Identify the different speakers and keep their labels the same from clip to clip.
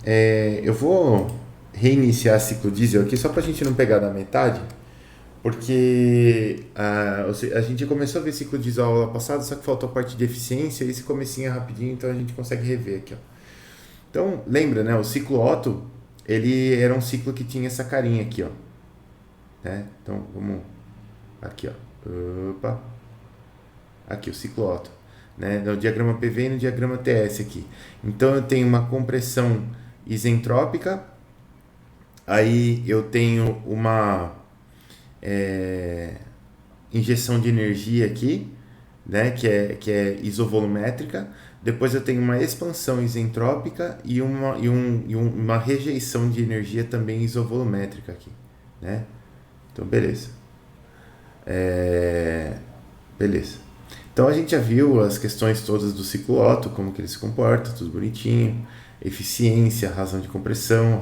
Speaker 1: Eu vou reiniciar ciclo diesel aqui só para a gente não pegar na metade, porque a gente começou a ver ciclo diesel aula passada, só que faltou a parte de eficiência, e esse comecinho é rapidinho, então a gente consegue rever aqui, ó. Então, lembra, né? O ciclo Otto, ele era um ciclo que tinha essa carinha aqui, ó. Né? Então, vamos... Aqui, ó. Opa. Aqui, o ciclo Otto. Né? No diagrama PV e no diagrama TS aqui. Então, eu tenho uma compressão isentrópica, aí eu tenho uma injeção de energia aqui, né, que é isovolumétrica. Depois eu tenho uma expansão isentrópica e uma rejeição de energia também isovolumétrica aqui, né? Então, beleza. Beleza. Então, a gente já viu as questões todas do ciclo Otto, como que ele se comporta, tudo bonitinho. Eficiência, razão de compressão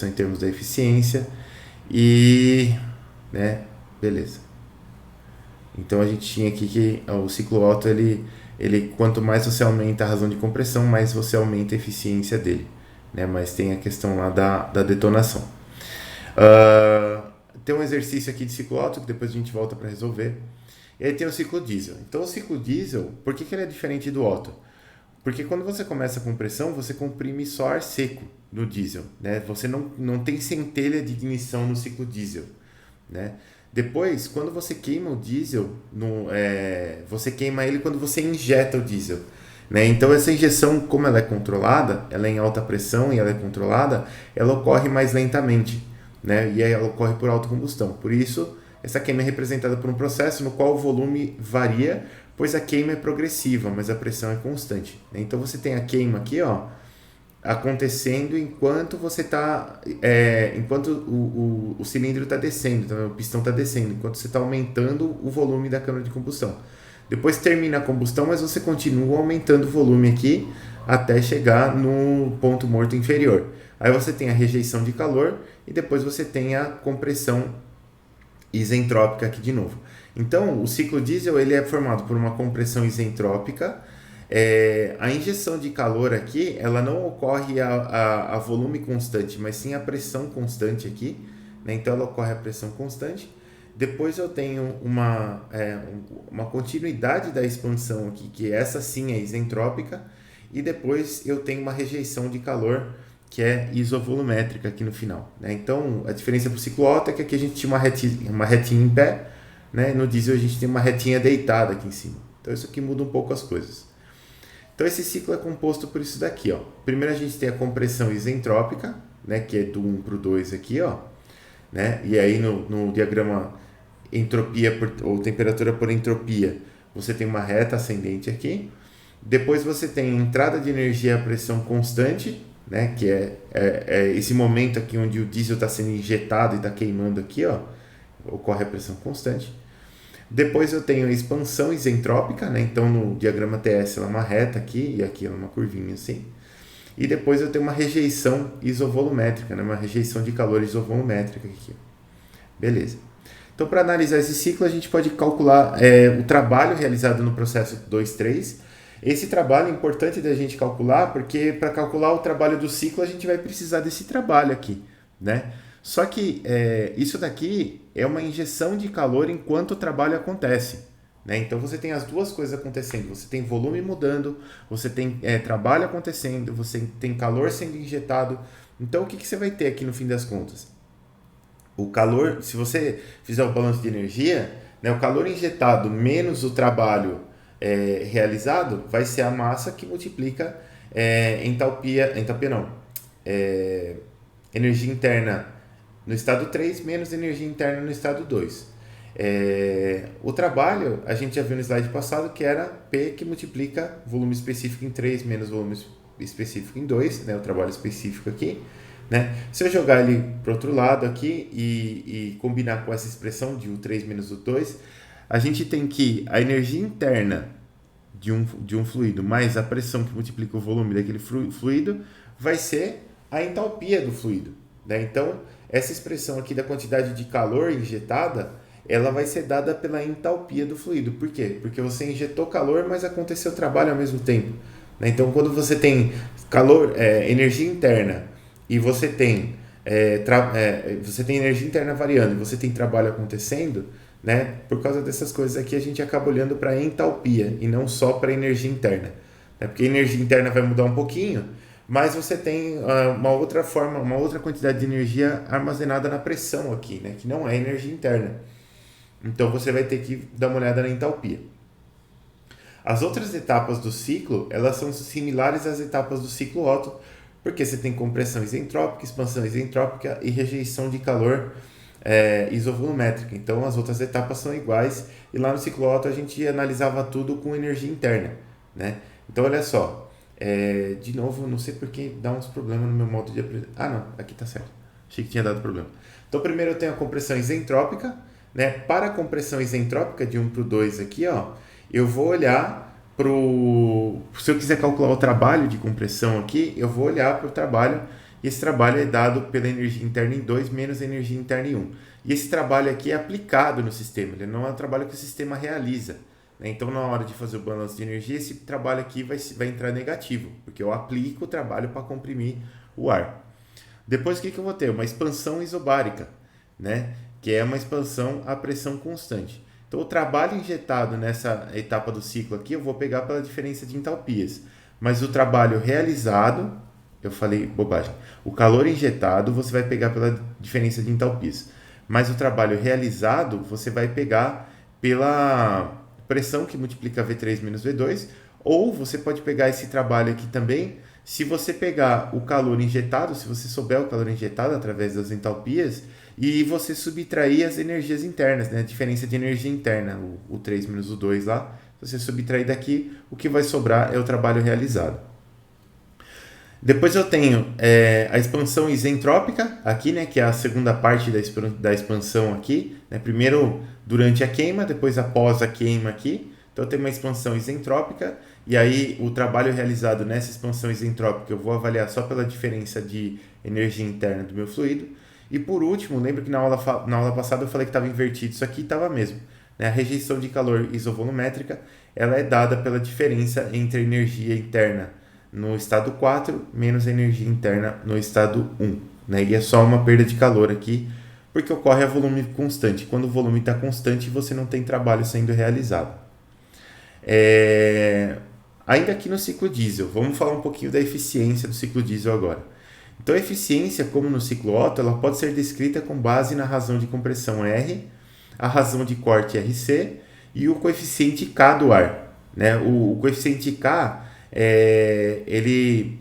Speaker 1: em termos da eficiência. E, né, beleza. Então a gente tinha aqui que o ciclo Otto, ele quanto mais você aumenta a razão de compressão, mais você aumenta a eficiência dele, né? Mas tem a questão lá da detonação. Tem um exercício aqui de ciclo Otto que depois a gente volta para resolver. E aí tem o ciclo diesel. Então o ciclo diesel, por que ele é diferente do Otto? Porque quando você começa a compressão, você comprime só ar seco no diesel, né? Você não tem centelha de ignição no ciclo diesel, né? Depois, quando você queima o diesel, você queima ele quando você injeta o diesel, né? Então, essa injeção, como ela é controlada, ela é em alta pressão e ela é controlada, ela ocorre mais lentamente, né? E aí ela ocorre por autocombustão. Por isso, essa queima é representada por um processo no qual o volume varia, pois a queima é progressiva, mas a pressão é constante, né? Então, você tem a queima aqui, ó, acontecendo enquanto você está enquanto o cilindro está descendo, então, o pistão está descendo, enquanto você está aumentando o volume da câmara de combustão. Depois termina a combustão, mas você continua aumentando o volume aqui até chegar no ponto morto inferior. Aí você tem a rejeição de calor e depois você tem a compressão isentrópica aqui de novo. Então, o ciclo diesel ele é formado por uma compressão isentrópica. A injeção de calor aqui, ela não ocorre a volume constante, mas sim a pressão constante aqui, né? Então, ela ocorre a pressão constante. Depois eu tenho uma continuidade da expansão aqui, que essa sim é isentrópica. E depois eu tenho uma rejeição de calor, que é isovolumétrica aqui no final, né? Então, a diferença para o ciclo Otto é que aqui a gente tinha uma retinha em pé, né? No diesel a gente tem uma retinha deitada aqui em cima. Então, isso aqui muda um pouco as coisas. Então, esse ciclo é composto por isso daqui, ó. Primeiro a gente tem a compressão isentrópica, né, que é do 1 para o 2 aqui, ó, né? E aí no diagrama entropia ou temperatura por entropia, você tem uma reta ascendente aqui. Depois você tem entrada de energia a pressão constante, né, que é esse momento aqui onde o diesel está sendo injetado e está queimando aqui, ó, ocorre a pressão constante. Depois eu tenho a expansão isentrópica, né? Então no diagrama TS ela é uma reta aqui e aqui ela é uma curvinha assim. E depois eu tenho uma rejeição isovolumétrica, né? Uma rejeição de calor isovolumétrica aqui. Beleza. Então, para analisar esse ciclo, a gente pode calcular o trabalho realizado no processo 2-3. Esse trabalho é importante da gente calcular, porque para calcular o trabalho do ciclo, a gente vai precisar desse trabalho aqui, né? Só que isso daqui é uma injeção de calor enquanto o trabalho acontece, né? Então você tem as duas coisas acontecendo. Você tem volume mudando, você tem trabalho acontecendo, você tem calor sendo injetado. Então o que você vai ter aqui no fim das contas? O calor, se você fizer o balanço de energia, né, o calor injetado menos o trabalho realizado vai ser a massa que multiplica entalpia não, energia interna no estado 3 menos energia interna no estado 2. O trabalho, a gente já viu no slide passado que era P que multiplica volume específico em 3 menos volume específico em 2, né, o trabalho específico aqui. Né? Se eu jogar ele para o outro lado aqui e combinar com essa expressão de U3 menos U2, a gente tem que a energia interna de um fluido mais a pressão que multiplica o volume daquele fluido vai ser a entalpia do fluido, né? Então, essa expressão aqui da quantidade de calor injetada, ela vai ser dada pela entalpia do fluido. Por quê? Porque você injetou calor, mas aconteceu trabalho ao mesmo tempo, né? Então, quando você tem calor, energia interna e você tem energia interna variando e você tem trabalho acontecendo, né? Por causa dessas coisas aqui, a gente acaba olhando para entalpia e não só para energia interna, né? Porque a energia interna vai mudar um pouquinho, mas você tem uma outra forma, uma outra quantidade de energia armazenada na pressão aqui, né? Que não é energia interna. Então você vai ter que dar uma olhada na entalpia. As outras etapas do ciclo, elas são similares às etapas do ciclo Otto, porque você tem compressão isentrópica, expansão isentrópica e rejeição de calor isovolumétrica. Então as outras etapas são iguais e lá no ciclo Otto a gente analisava tudo com energia interna, né? Então olha só, de novo, não sei porque dá uns problemas no meu modo de apresentar. Ah não, aqui tá certo. Achei que tinha dado problema. Então primeiro eu tenho a compressão isentrópica, né? Para a compressão isentrópica de 1 para o 2 aqui, ó, eu vou olhar se eu quiser calcular o trabalho de compressão aqui, eu vou olhar para o trabalho e esse trabalho é dado pela energia interna em 2 menos a energia interna em 1. E esse trabalho aqui é aplicado no sistema, ele não é um trabalho que o sistema realiza, né? Então, na hora de fazer o balanço de energia, esse trabalho aqui vai entrar negativo, porque eu aplico o trabalho para comprimir o ar. Depois, o que eu vou ter? Uma expansão isobárica, né? Que é uma expansão a pressão constante. Então, o trabalho injetado nessa etapa do ciclo aqui, eu vou pegar pela diferença de entalpias. Mas o trabalho realizado, eu falei bobagem. O calor injetado, você vai pegar pela diferença de entalpias. Mas o trabalho realizado, você vai pegar pela pressão que multiplica V3 menos V2. Ou você pode pegar esse trabalho aqui também, se você pegar o calor injetado, se você souber o calor injetado através das entalpias, e você subtrair as energias internas, né? A diferença de energia interna, o 3 menos o 2 lá, se você subtrair daqui, o que vai sobrar é o trabalho realizado. Depois eu tenho a expansão isentrópica aqui, né? Que é a segunda parte da expansão aqui, né? Primeiro durante a queima, depois após a queima aqui. Então eu tenho uma expansão isentrópica e aí o trabalho realizado nessa expansão isentrópica eu vou avaliar só pela diferença de energia interna do meu fluido. E por último, lembra que na aula passada eu falei que estava invertido, isso aqui estava mesmo, né? A rejeição de calor isovolumétrica, ela é dada pela diferença entre a energia interna no estado 4 menos a energia interna no estado 1, né? E é só uma perda de calor aqui, porque ocorre a volume constante. Quando o volume está constante, você não tem trabalho sendo realizado. Ainda aqui no ciclo diesel, vamos falar um pouquinho da eficiência do ciclo diesel agora. Então, a eficiência, como no ciclo Otto, ela pode ser descrita com base na razão de compressão R, a razão de corte RC e o coeficiente K do ar, né? O coeficiente K, ele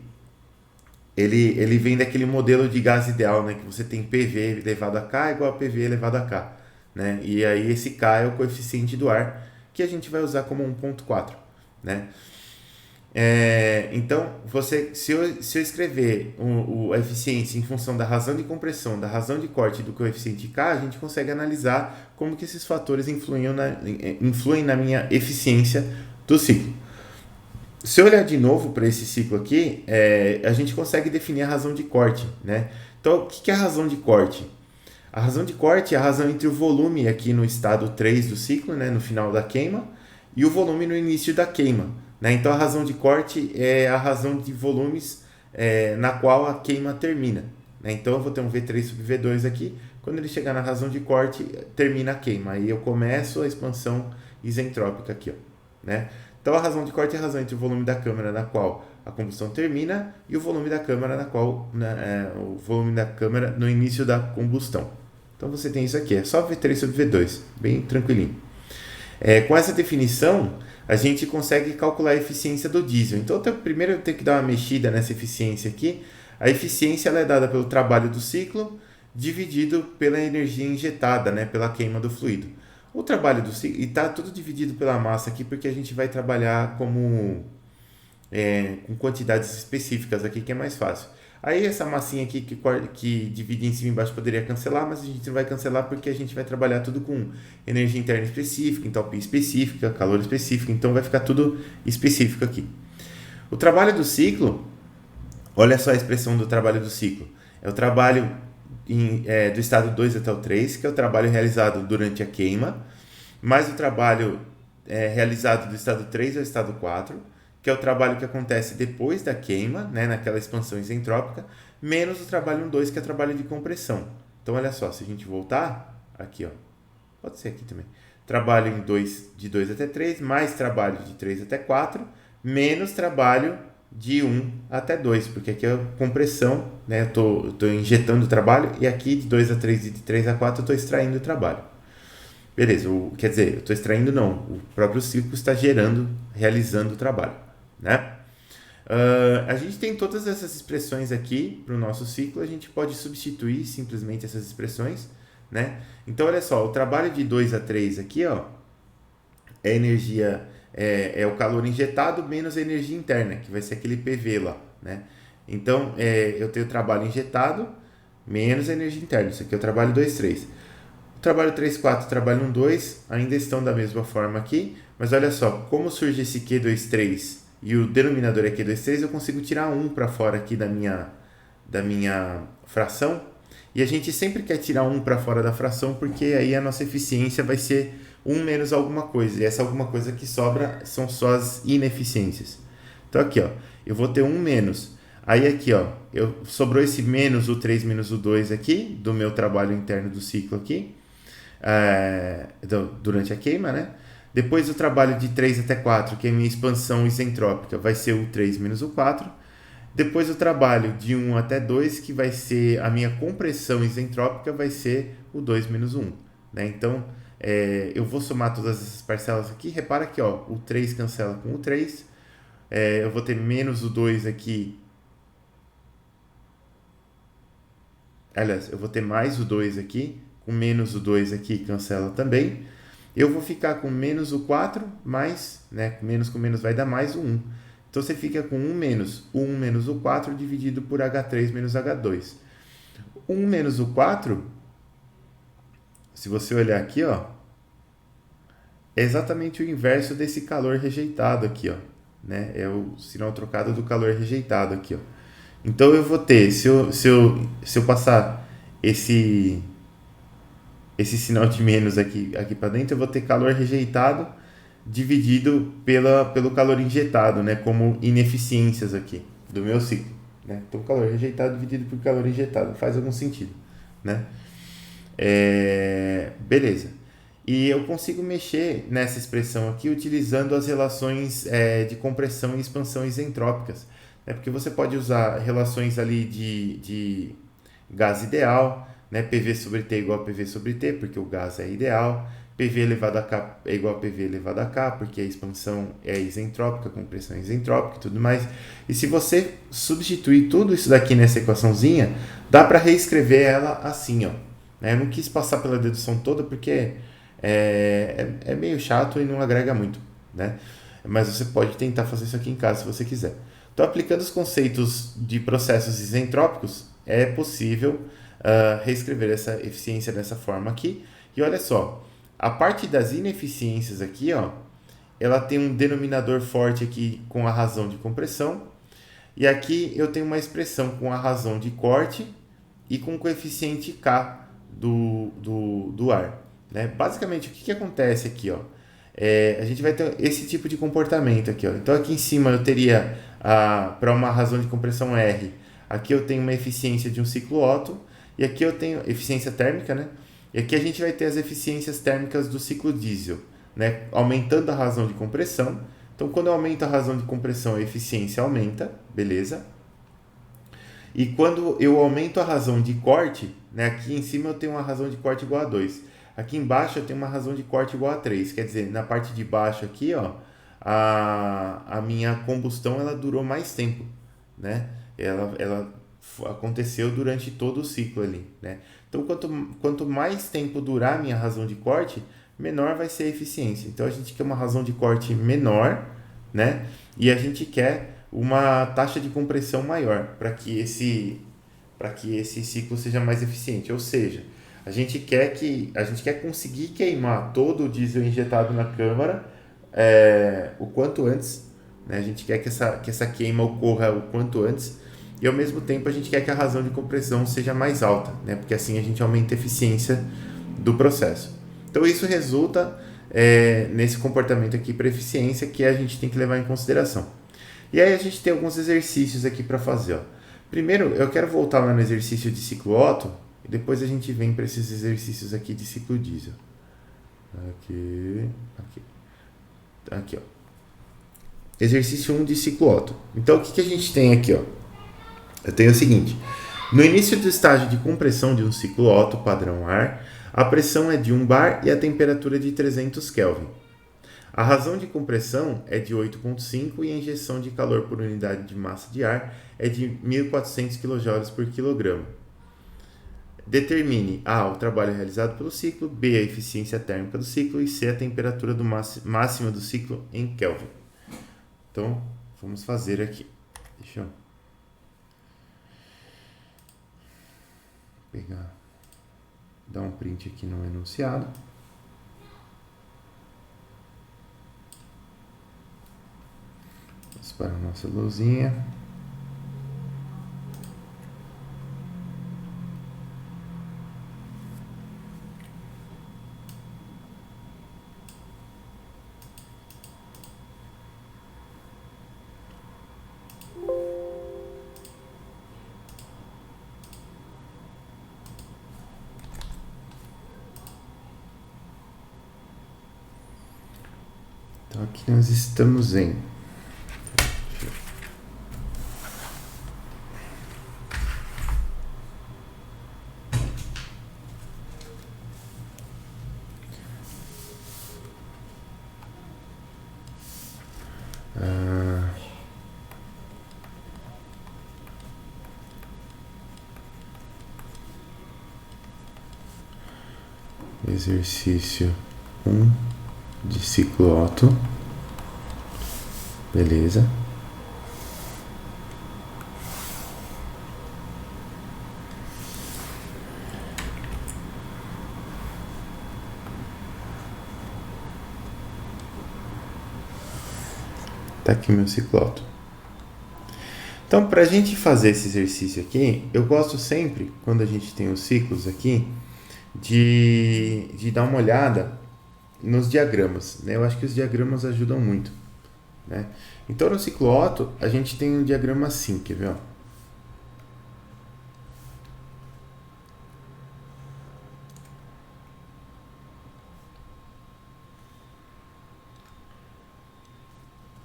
Speaker 1: vem daquele modelo de gás ideal, né? Que você tem PV elevado a K igual a PV elevado a K, né? E aí esse K é o coeficiente do ar, que a gente vai usar como 1.4, né? Então, se eu escrever a eficiência em função da razão de compressão, da razão de corte e do coeficiente K, a gente consegue analisar como que esses fatores influem na minha eficiência do ciclo. Se eu olhar de novo para esse ciclo aqui, a gente consegue definir a razão de corte, né? Então, o que é a razão de corte? A razão de corte é a razão entre o volume aqui no estado 3 do ciclo, né, no final da queima, e o volume no início da queima, né? Então, a razão de corte é a razão de volumes na qual a queima termina, né? Então, eu vou ter um V3 sobre V2 aqui. Quando ele chegar na razão de corte, termina a queima. Aí eu começo a expansão isentrópica aqui, ó, né? Então, a razão de corte é a razão entre o volume da câmara na qual a combustão termina e o volume da câmara o volume da câmara no início da combustão. Então, você tem isso aqui. É só V3 sobre V2. Bem tranquilinho. Com essa definição, a gente consegue calcular a eficiência do diesel. Então, primeiro eu tenho que dar uma mexida nessa eficiência aqui. A eficiência ela é dada pelo trabalho do ciclo dividido pela energia injetada, né, pela queima do fluido. O trabalho do ciclo, e está tudo dividido pela massa aqui, porque a gente vai trabalhar com quantidades específicas aqui, que é mais fácil. Aí essa massinha aqui que divide em cima e embaixo poderia cancelar, mas a gente não vai cancelar porque a gente vai trabalhar tudo com energia interna específica, entalpia específica, calor específico, então vai ficar tudo específico aqui. O trabalho do ciclo, olha só a expressão do trabalho do ciclo, é o trabalho do estado 2 até o 3, que é o trabalho realizado durante a queima, mais o trabalho realizado do estado 3 ao estado 4, que é o trabalho que acontece depois da queima, né, naquela expansão isentrópica, menos o trabalho 1,2, que é o trabalho de compressão. Então, olha só, se a gente voltar, aqui, ó, pode ser aqui também, trabalho em 2, de 2 até 3, mais trabalho de 3 até 4, menos trabalho de 1 até 2, porque aqui é compressão, né, eu estou injetando o trabalho, e aqui de 2 a 3 e de 3 a 4 eu estou extraindo o trabalho. Beleza, quer dizer, eu estou extraindo não, o próprio ciclo está gerando, realizando o trabalho, né? A gente tem todas essas expressões aqui para o nosso ciclo, a gente pode substituir simplesmente essas expressões, né? Então, olha só, o trabalho de 2 a 3 aqui, ó, é energia, é o calor injetado menos a energia interna, que vai ser aquele PV lá, né? Então, eu tenho o trabalho injetado menos a energia interna, isso aqui é o trabalho 2, 3. O trabalho 3, 4 e o trabalho 1, 2 ainda estão da mesma forma aqui, mas olha só, como surge esse Q2, 3 e o denominador é Q2, 3, eu consigo tirar 1 para fora aqui da minha fração, e a gente sempre quer tirar 1 para fora da fração, porque aí a nossa eficiência vai ser 1 menos alguma coisa, e essa alguma coisa que sobra são só as ineficiências. Então aqui, ó, eu vou ter 1 menos, aí aqui, ó, sobrou esse menos o 3 menos o 2 aqui, do meu trabalho interno do ciclo aqui, durante a queima, né? Depois o trabalho de 3 até 4, que é a minha expansão isentrópica, vai ser o 3 menos o 4. Depois o trabalho de 1 até 2, que vai ser a minha compressão isentrópica, vai ser o 2 menos 1. Né? Então, eu vou somar todas essas parcelas aqui. Repara que ó, o 3 cancela com o 3. Eu vou ter menos o 2 aqui. Aliás, eu vou ter mais o 2 aqui. Com menos o 2 aqui, cancela também. Eu vou ficar com menos o 4, mais, né, menos com menos vai dar mais o 1. Então, você fica com 1 menos o 4 dividido por H3 menos H2. 1 menos o 4, se você olhar aqui, ó, é exatamente o inverso desse calor rejeitado aqui, ó, né? É o sinal trocado do calor rejeitado aqui, ó. Então, eu vou ter, se eu passar esse sinal de menos aqui para dentro, eu vou ter calor rejeitado dividido pelo calor injetado, né, como ineficiências aqui do meu ciclo, né? Então, calor rejeitado dividido por calor injetado, faz algum sentido, né? Beleza. E eu consigo mexer nessa expressão aqui utilizando as relações de compressão e expansão isentrópicas, né? Porque você pode usar relações ali de gás ideal, né? PV sobre T igual a PV sobre T, porque o gás é ideal. PV elevado a K é igual a PV elevado a K, porque a expansão é isentrópica, a compressão é isentrópica e tudo mais. E se você substituir tudo isso daqui nessa equaçãozinha, dá para reescrever ela assim, ó. Eu não quis passar pela dedução toda, porque é meio chato e não agrega muito, né? Mas você pode tentar fazer isso aqui em casa, se você quiser. Então, aplicando os conceitos de processos isentrópicos, é possível reescrever essa eficiência dessa forma aqui. E olha só, a parte das ineficiências aqui, ó, ela tem um denominador forte aqui com a razão de compressão. E aqui eu tenho uma expressão com a razão de corte e com o coeficiente K do ar. Né? Basicamente, o que acontece aqui? Ó? A gente vai ter esse tipo de comportamento aqui. Ó. Então, aqui em cima eu teria, para uma razão de compressão R, aqui eu tenho uma eficiência de um ciclo Otto, e aqui eu tenho eficiência térmica, né? E aqui a gente vai ter as eficiências térmicas do ciclo diesel, né? Aumentando a razão de compressão. Então, quando eu aumento a razão de compressão, a eficiência aumenta, beleza? E quando eu aumento a razão de corte, né? Aqui em cima eu tenho uma razão de corte igual a 2. Aqui embaixo eu tenho uma razão de corte igual a 3. Quer dizer, na parte de baixo aqui, ó, a minha combustão ela durou mais tempo, né? Ela aconteceu durante todo o ciclo ali, né? Então, quanto mais tempo durar a minha razão de corte, menor vai ser a eficiência. Então, a gente quer uma razão de corte menor, né? E a gente quer uma taxa de compressão maior para que esse ciclo seja mais eficiente. Ou seja, a gente quer conseguir queimar todo o diesel injetado na câmara o quanto antes, né? A gente quer que essa queima ocorra o quanto antes. E ao mesmo tempo a gente quer que a razão de compressão seja mais alta, né? Porque assim a gente aumenta a eficiência do processo. Então isso resulta nesse comportamento aqui para eficiência que a gente tem que levar em consideração. E aí a gente tem alguns exercícios aqui para fazer. Ó. Primeiro, eu quero voltar lá no exercício de ciclo Otto e depois a gente vem para esses exercícios aqui de ciclo diesel. Aqui, ó. Exercício 1 de ciclo Otto. Então, o que a gente tem aqui? Ó? Eu tenho o seguinte. No início do estágio de compressão de um ciclo Otto padrão ar, a pressão é de 1 bar e a temperatura de 300 Kelvin. A razão de compressão é de 8,5 e a injeção de calor por unidade de massa de ar é de 1.400 kJ por quilograma. Determine A, o trabalho realizado pelo ciclo, B, a eficiência térmica do ciclo e C, a temperatura máxima do ciclo em Kelvin. Então, vamos fazer aqui. Deixa eu pegar, dar um print aqui no enunciado. Vamos para a nossa luzinha. Então aqui nós estamos em exercício 1 de ciclo Otto. Beleza. Tá aqui meu ciclo Otto. Então, para a gente fazer esse exercício aqui, eu gosto sempre, quando a gente tem os ciclos aqui, de dar uma olhada nos diagramas, né? Eu acho que os diagramas ajudam muito, né? Então, no ciclo Otto, a gente tem um diagrama assim, quer ver? Ó?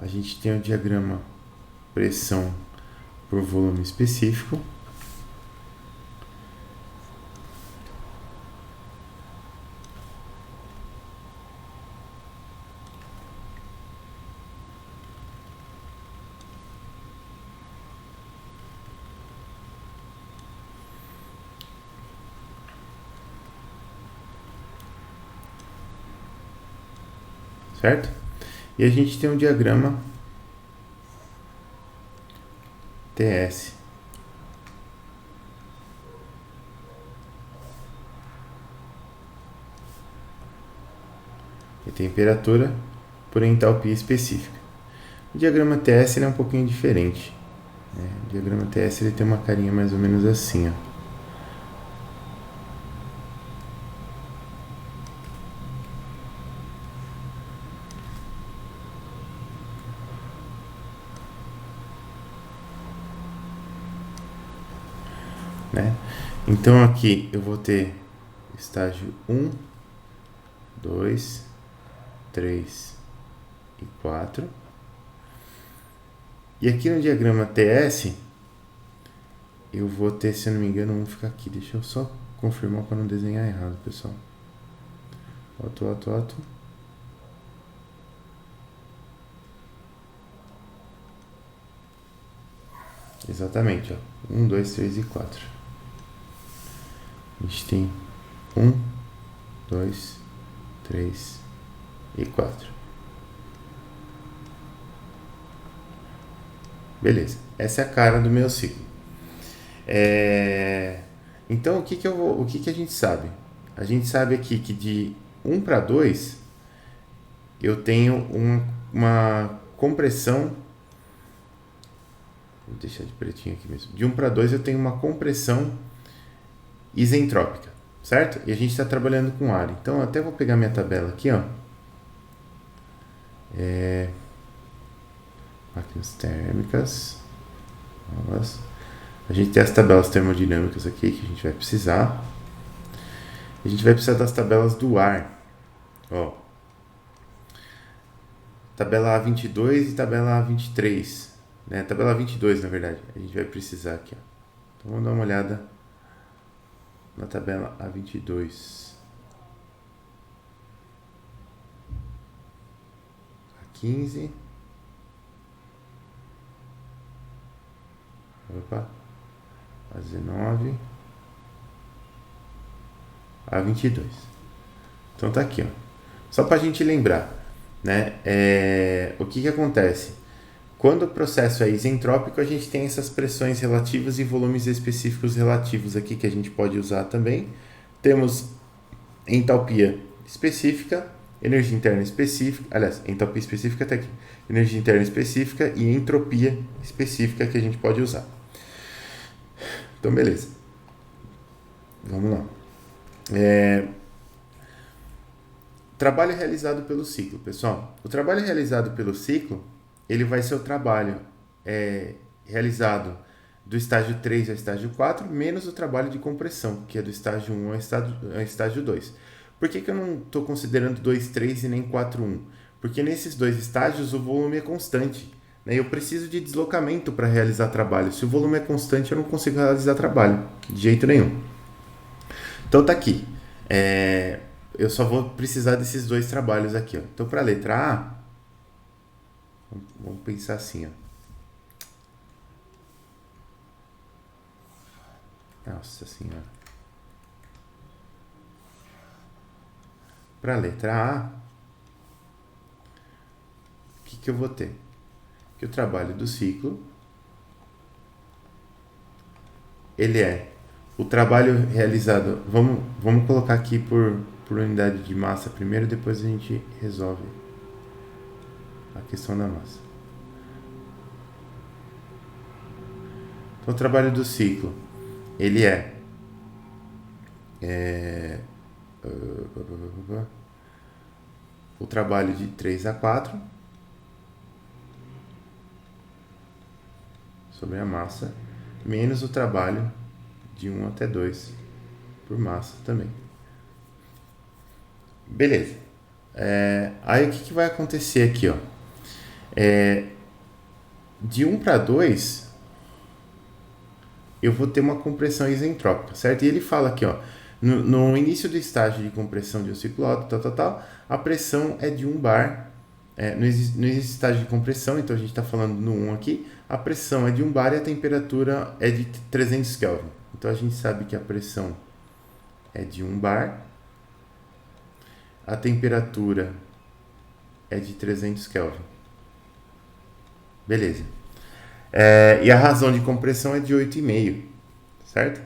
Speaker 1: A gente tem o diagrama pressão por volume específico. Certo? E a gente tem um diagrama TS. E temperatura por entalpia específica. O diagrama TS ele é um pouquinho diferente, né? O diagrama TS ele tem uma carinha mais ou menos assim, ó. Né? Então aqui eu vou ter estágio 1, 2, 3 e 4. E aqui no diagrama TS eu vou ter, se eu não me engano, vamos ficar aqui. Deixa eu só confirmar para não desenhar errado, pessoal. Otto. Exatamente, ó. 1, 2, 3 e 4. A gente tem 1, 2, 3 e 4. Beleza, essa é a cara do meu ciclo. Então, o que a gente sabe? A gente sabe aqui que de 1 para 2 eu tenho uma compressão. Vou deixar de pretinho aqui mesmo. De 1 para 2 eu tenho uma compressão isentrópica, certo? E a gente está trabalhando com ar. Então, eu até vou pegar minha tabela aqui, ó. Máquinas térmicas. Novas. A gente tem as tabelas termodinâmicas aqui que a gente vai precisar. A gente vai precisar das tabelas do ar. Ó. Tabela A22 e tabela A23. Né? Tabela A22, na verdade. A gente vai precisar aqui. Ó. Então vamos dar uma olhada na tabela A22. A15. Opa. A19. A22. Então tá aqui, ó. Só pra gente lembrar, né? O que acontece? Quando o processo é isentrópico, a gente tem essas pressões relativas e volumes específicos relativos aqui que a gente pode usar também. Temos entalpia específica, energia interna específica, aliás, entalpia específica até aqui, energia interna específica e entropia específica que a gente pode usar. Então, beleza. Vamos lá. Trabalho realizado pelo ciclo, pessoal. O trabalho realizado pelo ciclo, ele vai ser o trabalho realizado do estágio 3 ao estágio 4, menos o trabalho de compressão, que é do estágio 1 ao estágio 2. Por que eu não estou considerando 2, 3 e nem 4, 1? Porque nesses dois estágios o volume é constante. Né? Eu preciso de deslocamento para realizar trabalho. Se o volume é constante, eu não consigo realizar trabalho, de jeito nenhum. Então tá aqui. Eu só vou precisar desses dois trabalhos aqui. Ó. Então para a letra A, vamos pensar assim. Ó. Nossa senhora. Para a letra A, o que eu vou ter? Que o trabalho do ciclo, ele é o trabalho realizado... Vamos colocar aqui por unidade de massa primeiro, depois a gente resolve a questão da massa. Então, o trabalho do ciclo, ele o trabalho de 3 a 4 sobre a massa, menos o trabalho de 1 até 2 por massa também. Beleza. Aí o que vai acontecer aqui? Ó? De 1 para 2, eu vou ter uma compressão isentrópica, certo? E ele fala aqui, ó, no início do estágio de compressão de um ciclo Otto, a pressão é de 1 bar. No estágio de compressão, então a gente está falando no 1 aqui, a pressão é de 1 bar e a temperatura é de 300 Kelvin. Então a gente sabe que a pressão é de 1 bar, a temperatura é de 300 Kelvin. Beleza. E a razão de compressão é de 8,5, certo?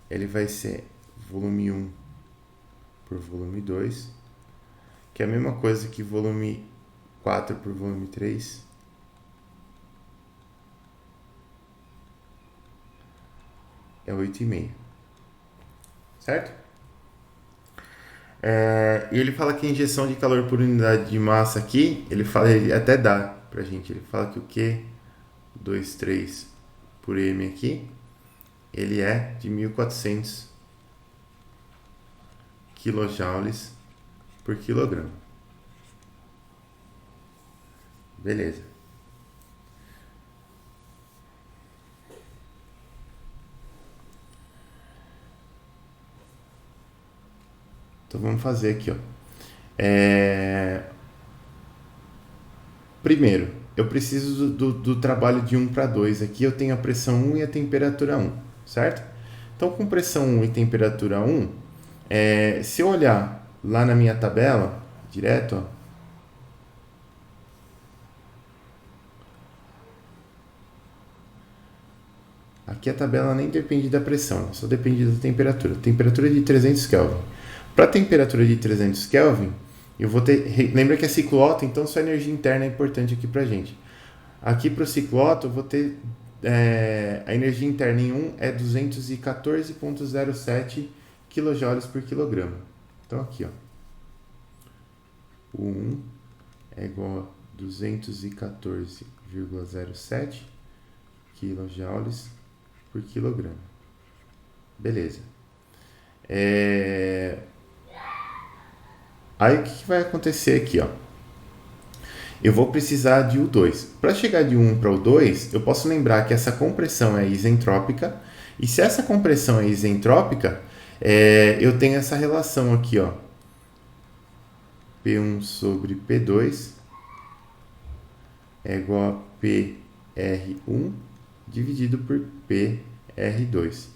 Speaker 1: Ele vai ser volume 1 por volume 2, que é a mesma coisa que volume 4 por volume 3. É 8,5. Certo? E ele fala que a injeção de calor por unidade de massa aqui, ele até dá pra gente. Ele fala que o Q 23 por M aqui, ele é de 1.400 kJ por quilograma. Beleza. Então vamos fazer aqui, ó. Primeiro, eu preciso do trabalho de 1 para 2. Aqui eu tenho a pressão 1 e a temperatura 1, certo? Então, com pressão 1 e temperatura 1, se eu olhar lá na minha tabela, direto, ó, aqui a tabela nem depende da pressão, só depende da temperatura. Temperatura de 300 Kelvin. Para a temperatura de 300 Kelvin, eu vou ter... Lembra que é ciclo Otto, então só energia interna é importante aqui pra gente. Aqui para o ciclo Otto, eu vou ter... a energia interna em 1 é 214,07 kJ por quilograma. Então aqui, ó. O 1 é igual a 214,07 kJ por quilograma. Beleza. Aí o que vai acontecer aqui, ó? Eu vou precisar de U2. Para chegar de 1 para o 2, eu posso lembrar que essa compressão é isentrópica. E se essa compressão é isentrópica, eu tenho essa relação aqui, ó. P1 sobre P2 é igual a PR1 dividido por PR2.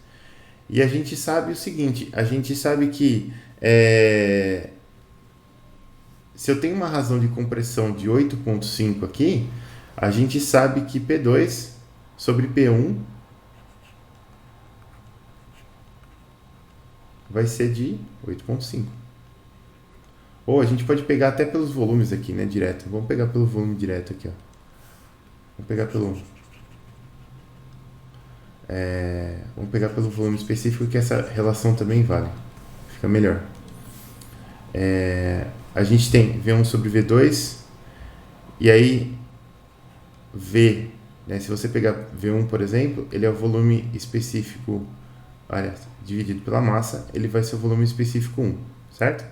Speaker 1: E a gente sabe o seguinte, a gente sabe que se eu tenho uma razão de compressão de 8,5 aqui, a gente sabe que P2 sobre P1 vai ser de 8,5. Ou a gente pode pegar até pelos volumes aqui, né, direto. Vamos pegar pelo volume direto aqui, ó. Vamos pegar pelo volume específico, que essa relação também vale. Fica melhor. A gente tem V1 sobre V2, e aí V, né, se você pegar V1, por exemplo, ele é o volume específico, aliás, dividido pela massa, ele vai ser o volume específico 1, certo?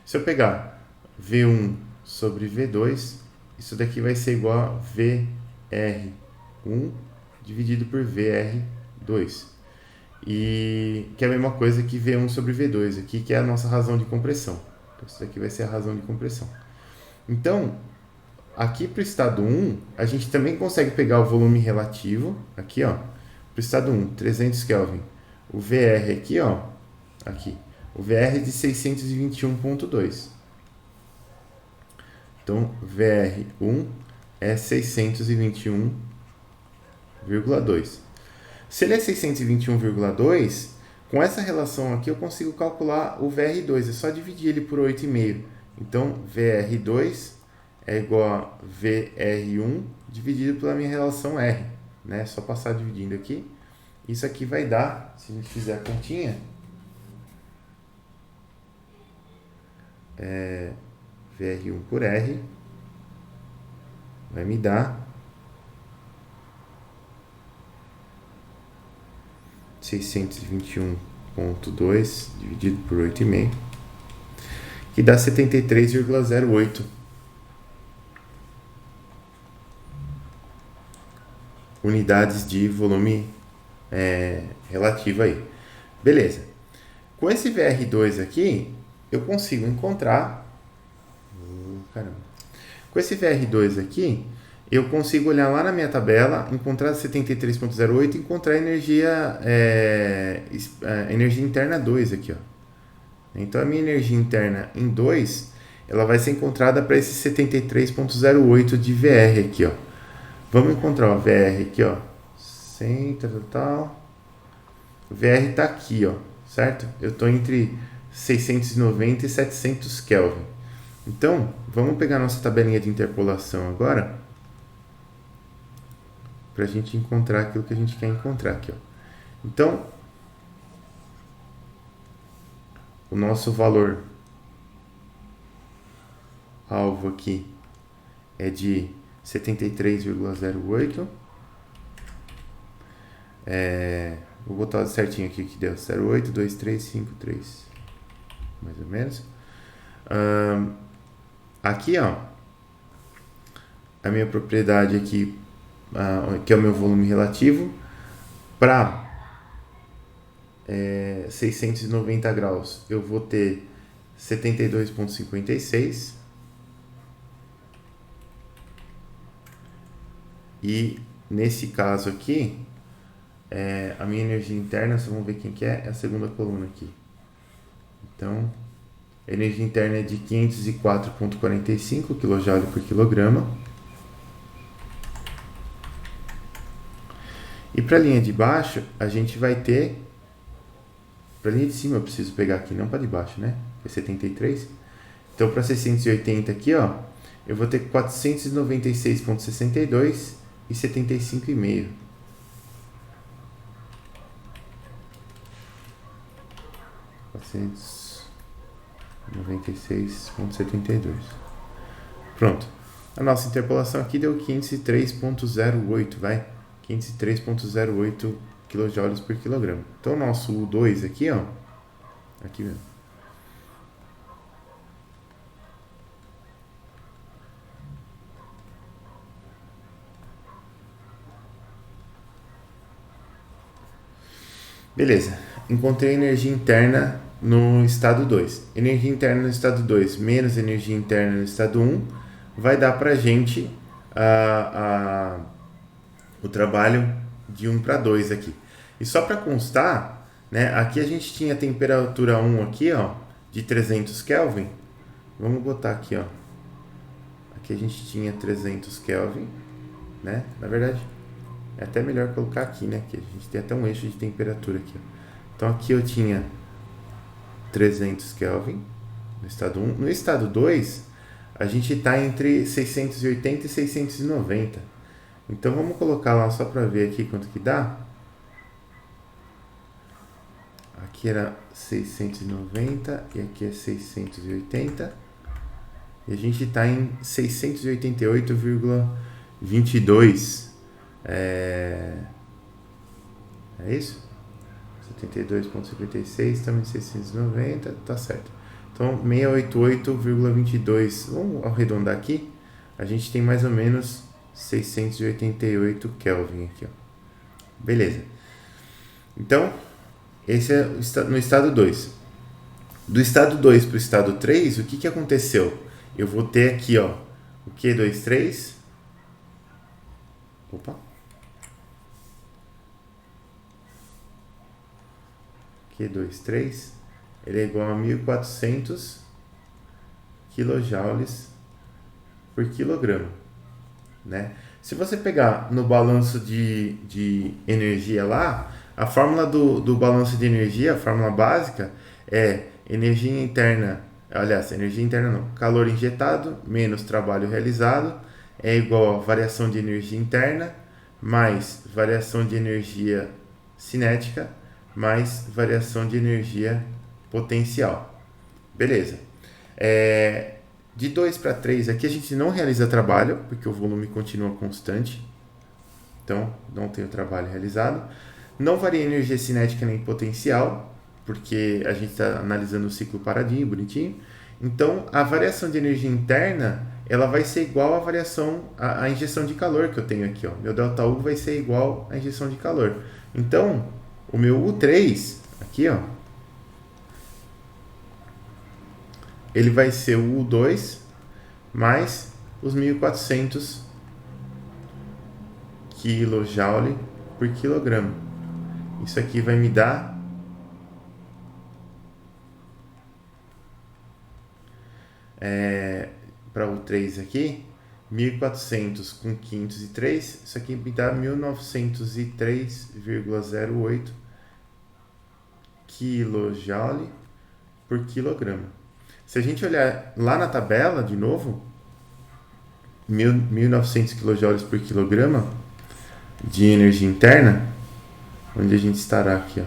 Speaker 1: Se eu pegar V1 sobre V2, isso daqui vai ser igual a VR1 dividido por VR2. E que é a mesma coisa que V1 sobre V2 aqui, que é a nossa razão de compressão. Então, isso daqui vai ser a razão de compressão. Então, aqui para o estado 1, a gente também consegue pegar o volume relativo, aqui, ó, para o estado 1, 300 Kelvin. O VR aqui, ó, aqui. O VR é de 621,2. Então, VR1 é 621,2. Se ele é 621,2, com essa relação aqui eu consigo calcular o VR2. É só dividir ele por 8,5. Então, VR2 é igual a VR1 dividido pela minha relação R. Né? É só passar dividindo aqui. Isso aqui vai dar, se a gente fizer a continha, VR1 por R vai me dar 621,2 dividido por 8,5, que dá 73,08 unidades de volume relativo aí. Beleza. Com esse VR2 aqui, eu consigo encontrar... Com esse VR2 aqui, eu consigo olhar lá na minha tabela, encontrar 73,08 e encontrar energia interna 2 aqui, ó. Então, a minha energia interna em 2, ela vai ser encontrada para esse 73,08 de VR aqui, ó. Vamos encontrar o VR aqui, ó. O VR está aqui, ó, certo? Eu estou entre 690 e 700 Kelvin. Então, vamos pegar nossa tabelinha de interpolação agora, para a gente encontrar aquilo que a gente quer encontrar aqui, ó. Então, o nosso valor alvo aqui é de 73,08. Vou botar certinho aqui que deu 0,82353, mais ou menos. Aqui, ó, a minha propriedade aqui, que é o meu volume relativo, para 690 graus eu vou ter 72,56. E nesse caso aqui, a minha energia interna, só vamos ver quem que é a segunda coluna aqui. Então, a energia interna é de 504,45 kJ por quilograma. E para a linha de baixo, a gente vai ter... Para a linha de cima eu preciso pegar aqui, não para de baixo, né? Que é 73. Então, para 680 aqui, ó, eu vou ter 496,62 e 75,5. R$ 496,72. Pronto. A nossa interpolação aqui deu 503,08, vai? 503,08 kJ por quilograma. Então, o nosso U2 aqui, ó, aqui mesmo. Beleza, encontrei energia interna no estado 2. Energia interna no estado 2 menos energia interna no estado 1 vai dar pra gente o trabalho de 1 para 2 aqui. E só para constar, né, aqui a gente tinha a temperatura 1 aqui, ó, de 300 Kelvin. Vamos botar aqui, ó. Aqui a gente tinha 300 Kelvin, né? Na verdade, é até melhor colocar aqui, né? Que a gente tem até um eixo de temperatura aqui, ó. Então aqui eu tinha 300 Kelvin no estado 1. No estado 2, a gente está entre 680 e 690. Então vamos colocar lá só para ver aqui quanto que dá. Aqui era 690 e aqui é 680. E a gente está em 688,22. É isso? 72,56, estamos em 690, tá certo. Então, 688,22, vamos arredondar aqui, a gente tem mais ou menos 688 Kelvin aqui, ó. Beleza. Então, esse é no estado 2. Do estado 2 para o estado 3, o que aconteceu? Eu vou ter aqui, ó, o Q23. Opa. Q23, ele é igual a 1.400 kJ por quilograma, né? Se você pegar no balanço de energia lá, a fórmula do balanço de energia, a fórmula básica, é energia interna, aliás, energia interna não, calor injetado menos trabalho realizado é igual a variação de energia interna mais variação de energia cinética mais variação de energia potencial. Beleza. De 2 para 3 aqui a gente não realiza trabalho, porque o volume continua constante. Então, não tem o trabalho realizado. Não varia energia cinética nem potencial, porque a gente está analisando o ciclo paradinho, bonitinho. Então, a variação de energia interna, ela vai ser igual à variação, à injeção de calor que eu tenho aqui, ó. Meu ΔU vai ser igual à injeção de calor. Então, o meu U3, aqui, ó, ele vai ser o U2 mais os 1.400 kJ por quilograma. Isso aqui vai me dar para o 3 aqui, 1.400 com 503, isso aqui me dá 1903,08 kJ por quilograma. Se a gente olhar lá na tabela, de novo, 1.900 kJ por quilograma de energia interna, onde a gente estará aqui, ó.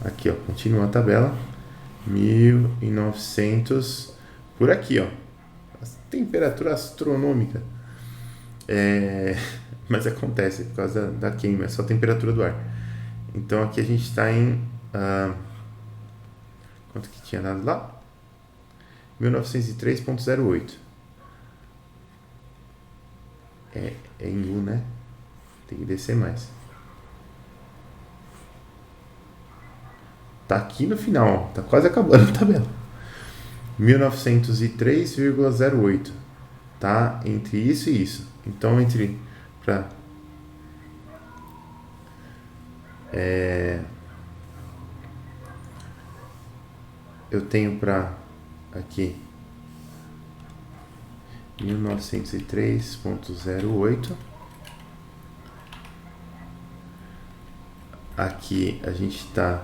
Speaker 1: Aqui, ó, continua a tabela, 1.900 por aqui, ó. Temperatura astronômica. Mas acontece por causa da queima, é só a temperatura do ar. Então aqui a gente está em quanto que tinha dado lá? 1903,08. É em U, né? Tem que descer mais. Tá aqui no final, ó. Tá quase acabando a tabela. 1903,08. Tá entre isso e isso. Então eu tenho para aqui 1903,08. Aqui a gente está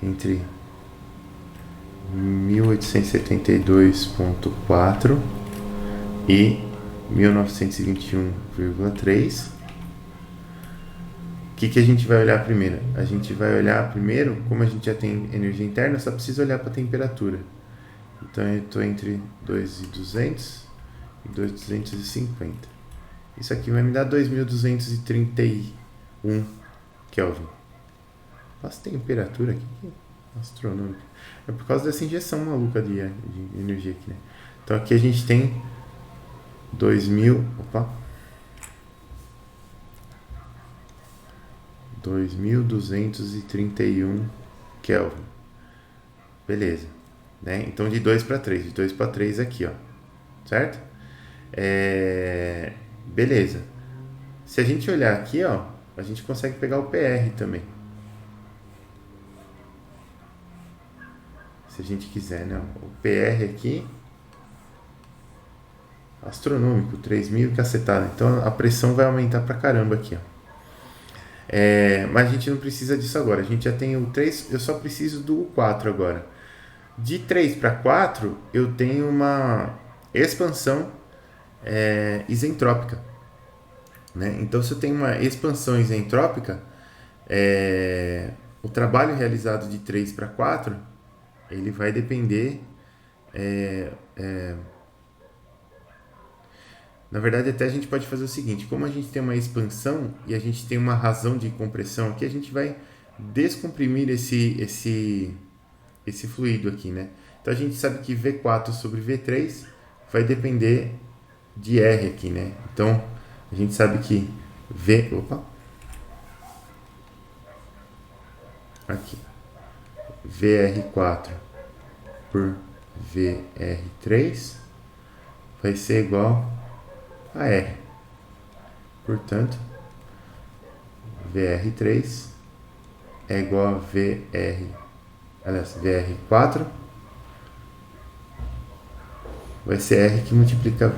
Speaker 1: entre 1872,4 e 1921,3. O que a gente vai olhar primeiro? A gente vai olhar primeiro, como a gente já tem energia interna, só precisa olhar para a temperatura. Então eu estou entre 2.200 e 2.250. Isso aqui vai me dar 2.231 Kelvin. Nossa, temperatura aqui astronômica. É por causa dessa injeção maluca de energia aqui, né? Então aqui a gente tem 2.231 Kelvin. Beleza. Né? Então de 2 para 3. De 2 para 3 aqui, ó. Certo? Beleza. Se a gente olhar aqui, ó, a gente consegue pegar o PR também. Se a gente quiser, né? O PR aqui, astronômico, 3.000 cacetada. Então a pressão vai aumentar pra caramba aqui, ó. Mas a gente não precisa disso agora. A gente já tem o 3, eu só preciso do 4 agora. De 3 para 4, eu tenho uma expansão isentrópica. Né? Então, se eu tenho uma expansão isentrópica, o trabalho realizado de 3 para 4, ele vai depender... Na verdade, até a gente pode fazer o seguinte, como a gente tem uma expansão e a gente tem uma razão de compressão aqui, a gente vai descomprimir esse fluido aqui, né? Então a gente sabe que V4 sobre V3 vai depender de R aqui, né? Então a gente sabe que VR4 por VR3 vai ser igual a R. Portanto, VR3 é igual a VR4 vai ser R que multiplica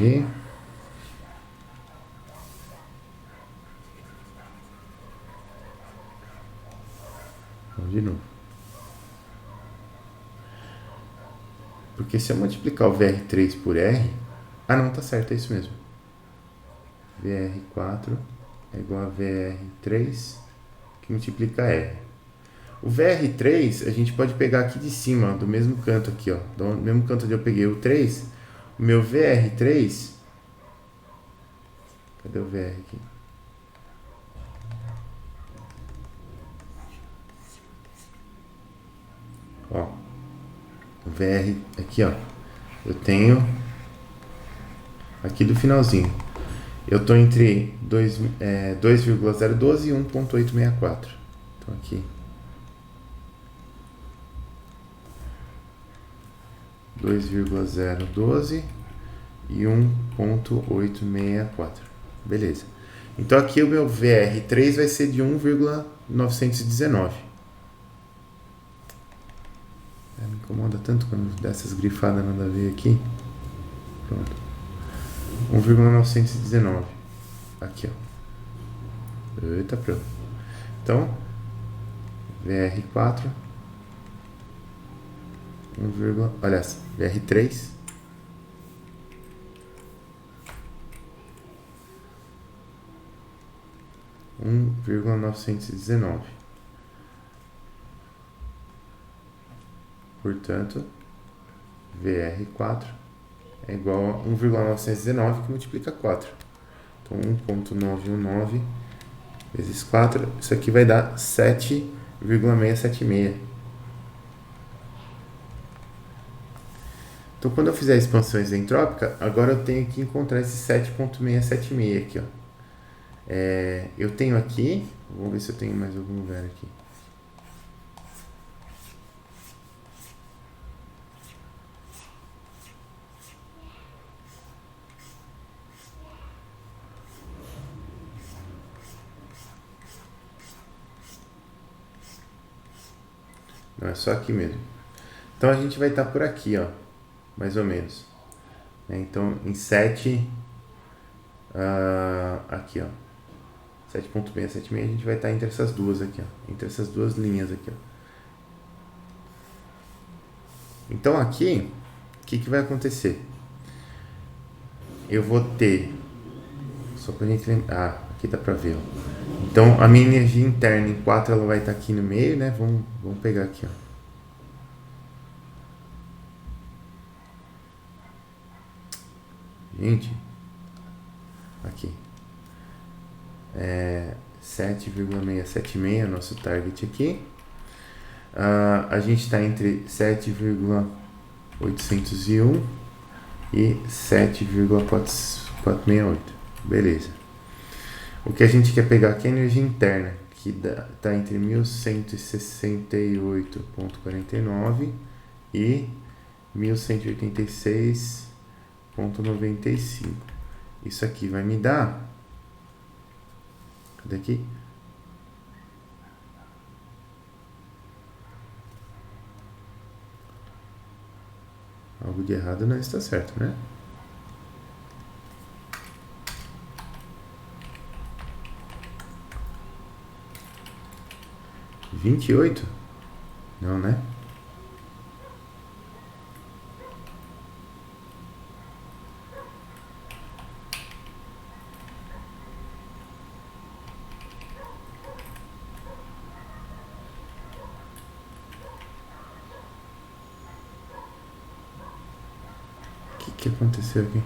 Speaker 1: aí. Vamos de novo. Porque se eu multiplicar o VR3 por R... Ah, não, tá certo, é isso mesmo. VR4 é igual a VR3 que multiplica R. O VR3 a gente pode pegar aqui de cima, do mesmo canto aqui, ó. Do mesmo canto onde eu peguei o 3, o meu VR3... Cadê o VR aqui? Ó, o VR aqui, ó. Eu tenho aqui do finalzinho. Eu tô entre 2,012 e 1,864. Então aqui 2,012 e 1,864. Beleza. Então aqui o meu VR3 vai ser de 1,919. Me incomoda tanto quando dá essas grifadas nada a ver aqui. Pronto. 1,919. Aqui, ó. Eita, pronto. Então, VR4. Aliás, VR3. 1,919. Portanto, VR4 é igual a 1,919 que multiplica 4. Então, 1,919 vezes 4, isso aqui vai dar 7,676. Então, quando eu fizer a expansão isentrópica, agora eu tenho que encontrar esse 7,676 aqui, ó. Eu tenho aqui, vamos ver se eu tenho mais algum lugar aqui. Não, é só aqui mesmo. Então a gente vai estar por aqui, ó, mais ou menos. Então em 7, aqui, ó, 7,676 a gente vai estar entre essas duas aqui, ó, entre essas duas linhas aqui, ó. Então aqui, o que vai acontecer? Eu vou ter, só pra gente lembrar, aqui dá pra ver, ó. Então a minha energia interna em 4 ela vai estar aqui no meio, né? Vamos pegar aqui, ó. Gente, aqui. 7,676 nosso target aqui. A gente está entre 7,801 e 7,468. Beleza. O que a gente quer pegar aqui é a energia interna, que está entre 1168,49 e 1186,95. Isso aqui vai me dar... Cadê aqui? Algo de errado não está certo, né? Vinte e oito? Não, né? O que aconteceu aqui?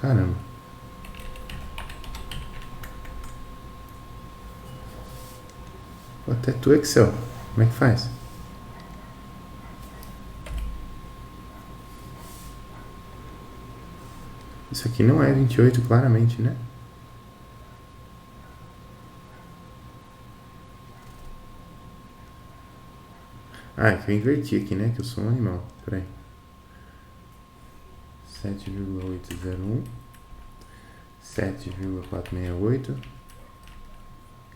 Speaker 1: Caramba. Até tu Excel. Como é que faz? Isso aqui não é 28 claramente, né? Ah, é que eu inverti aqui, né? Que eu sou um animal. Peraí. 7,801. 7,468.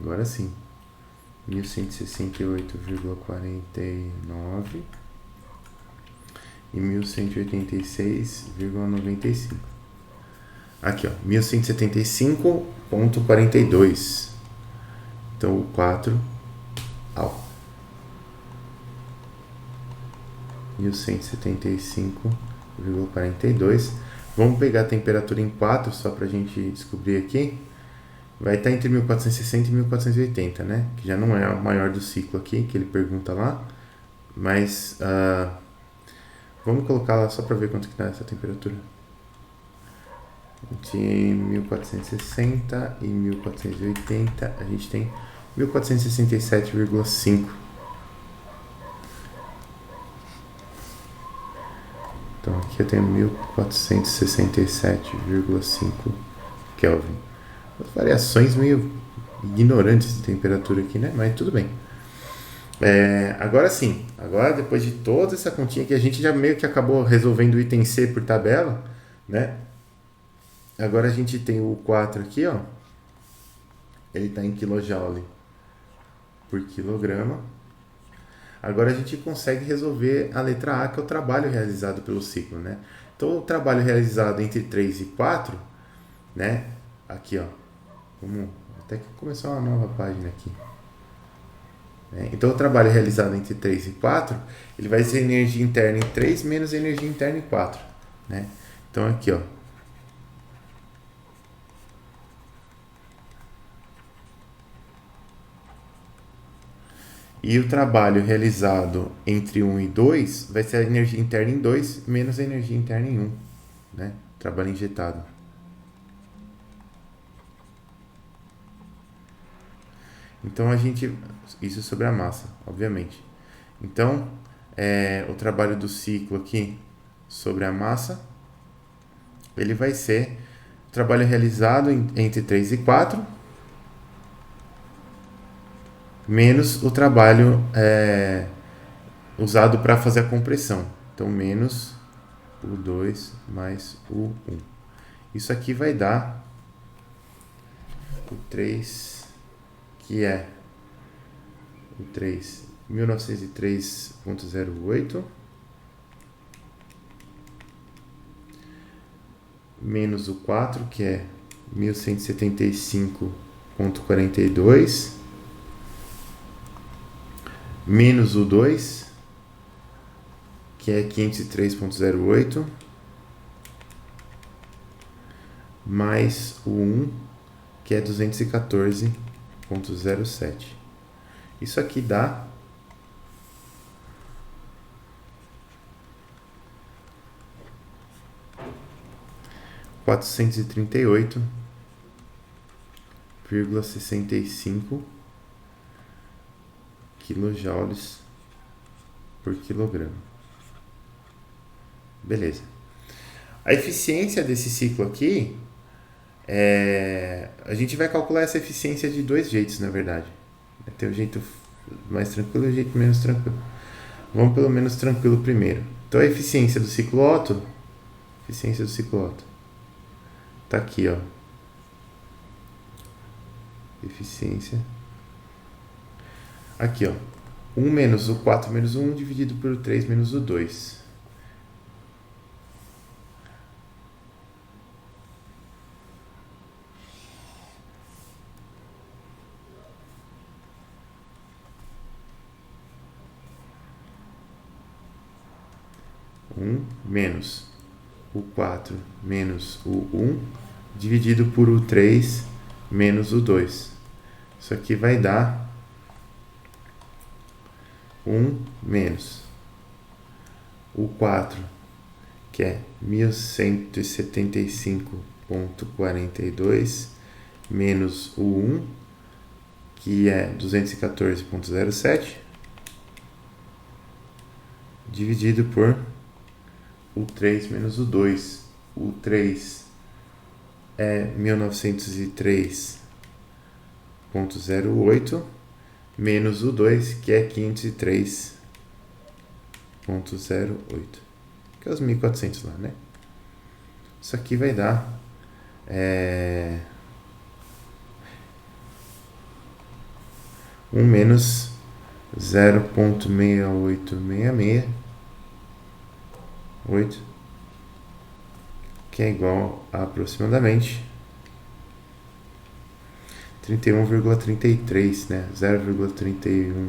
Speaker 1: Agora sim. 1168,49 e 1186,95. Aqui, ó, 1175,42. Então o 4 ao 1175,42. Vamos pegar a temperatura em 4 só pra gente descobrir aqui. Vai estar entre 1460 e 1480, né? Que já não é o maior do ciclo aqui, que ele pergunta lá. Mas vamos colocar lá só para ver quanto que dá essa temperatura. Entre 1460 e 1480, a gente tem 1467,5. Então aqui eu tenho 1467,5 Kelvin. Variações meio ignorantes de temperatura aqui, né? Mas tudo bem. Agora sim, agora depois de toda essa continha que a gente já meio que acabou resolvendo o item C por tabela, né? Agora a gente tem o 4 aqui, ó. Ele está em kJ por quilograma. Agora a gente consegue resolver a letra A, que é o trabalho realizado pelo ciclo, né? Então o trabalho realizado entre 3 e 4, né? Aqui, ó. Vamos até que começar uma nova página aqui. Então o trabalho realizado entre 3 e 4, ele vai ser energia interna em 3 menos energia interna em 4, né? Então aqui, ó. E o trabalho realizado entre 1 e 2 vai ser a energia interna em 2 menos a energia interna em 1, né? Trabalho injetado. Então a gente... Isso sobre a massa, obviamente. Então, o trabalho do ciclo aqui sobre a massa, ele vai ser o trabalho realizado entre 3 e 4, menos o trabalho usado para fazer a compressão. Então, menos o 2 mais o 1. Isso aqui vai dar o 3, que é o 3, 1903,08 menos o 4, que é 1175,42 menos o 2, que é 503,08 mais o 1, que é 214,07. Isso aqui dá 438,65 quilojoules por quilograma. Beleza. A eficiência desse ciclo aqui, a gente vai calcular essa eficiência de dois jeitos, na verdade. Tem o jeito mais tranquilo e o jeito menos tranquilo. Vamos pelo menos tranquilo primeiro. Então a eficiência do ciclo Otto, tá aqui, ó. Eficiência. Aqui, ó. 1 menos o 4 menos o 1 dividido por 3 menos o 2. Menos o 4 menos o 1 dividido por o 3 menos o 2. Isso aqui vai dar 1 menos o 4, que é 1175,42 menos o 1, que é 214,07, dividido por o 3 menos o 2. O 3 é 1903,08 menos o 2, que é 503,08. Que é os 1400 lá, né? Isso aqui vai dar 1 menos 0,6866, que é igual a aproximadamente 31,33, né? 0,31,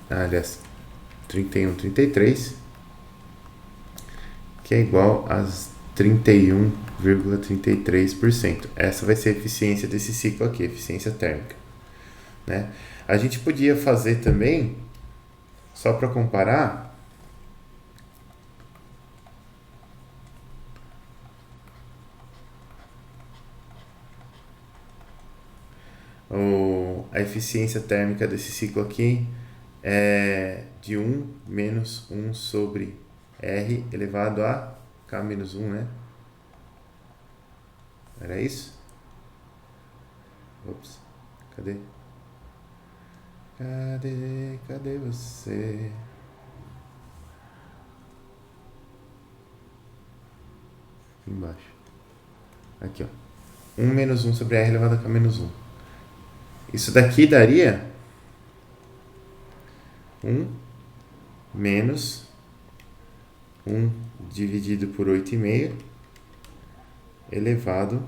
Speaker 1: aliás, 31,33, que é igual a 31,33%. Essa vai ser a eficiência desse ciclo aqui, eficiência térmica, né? A gente podia fazer também, só para comparar, a eficiência térmica desse ciclo aqui é de 1 menos 1 sobre R elevado a K menos 1, né? Era isso? Ops, cadê? Cadê você? Embaixo. Aqui, ó. 1 menos 1 sobre R elevado a K menos 1. Isso daqui daria 1 menos 1 dividido por 8,5 elevado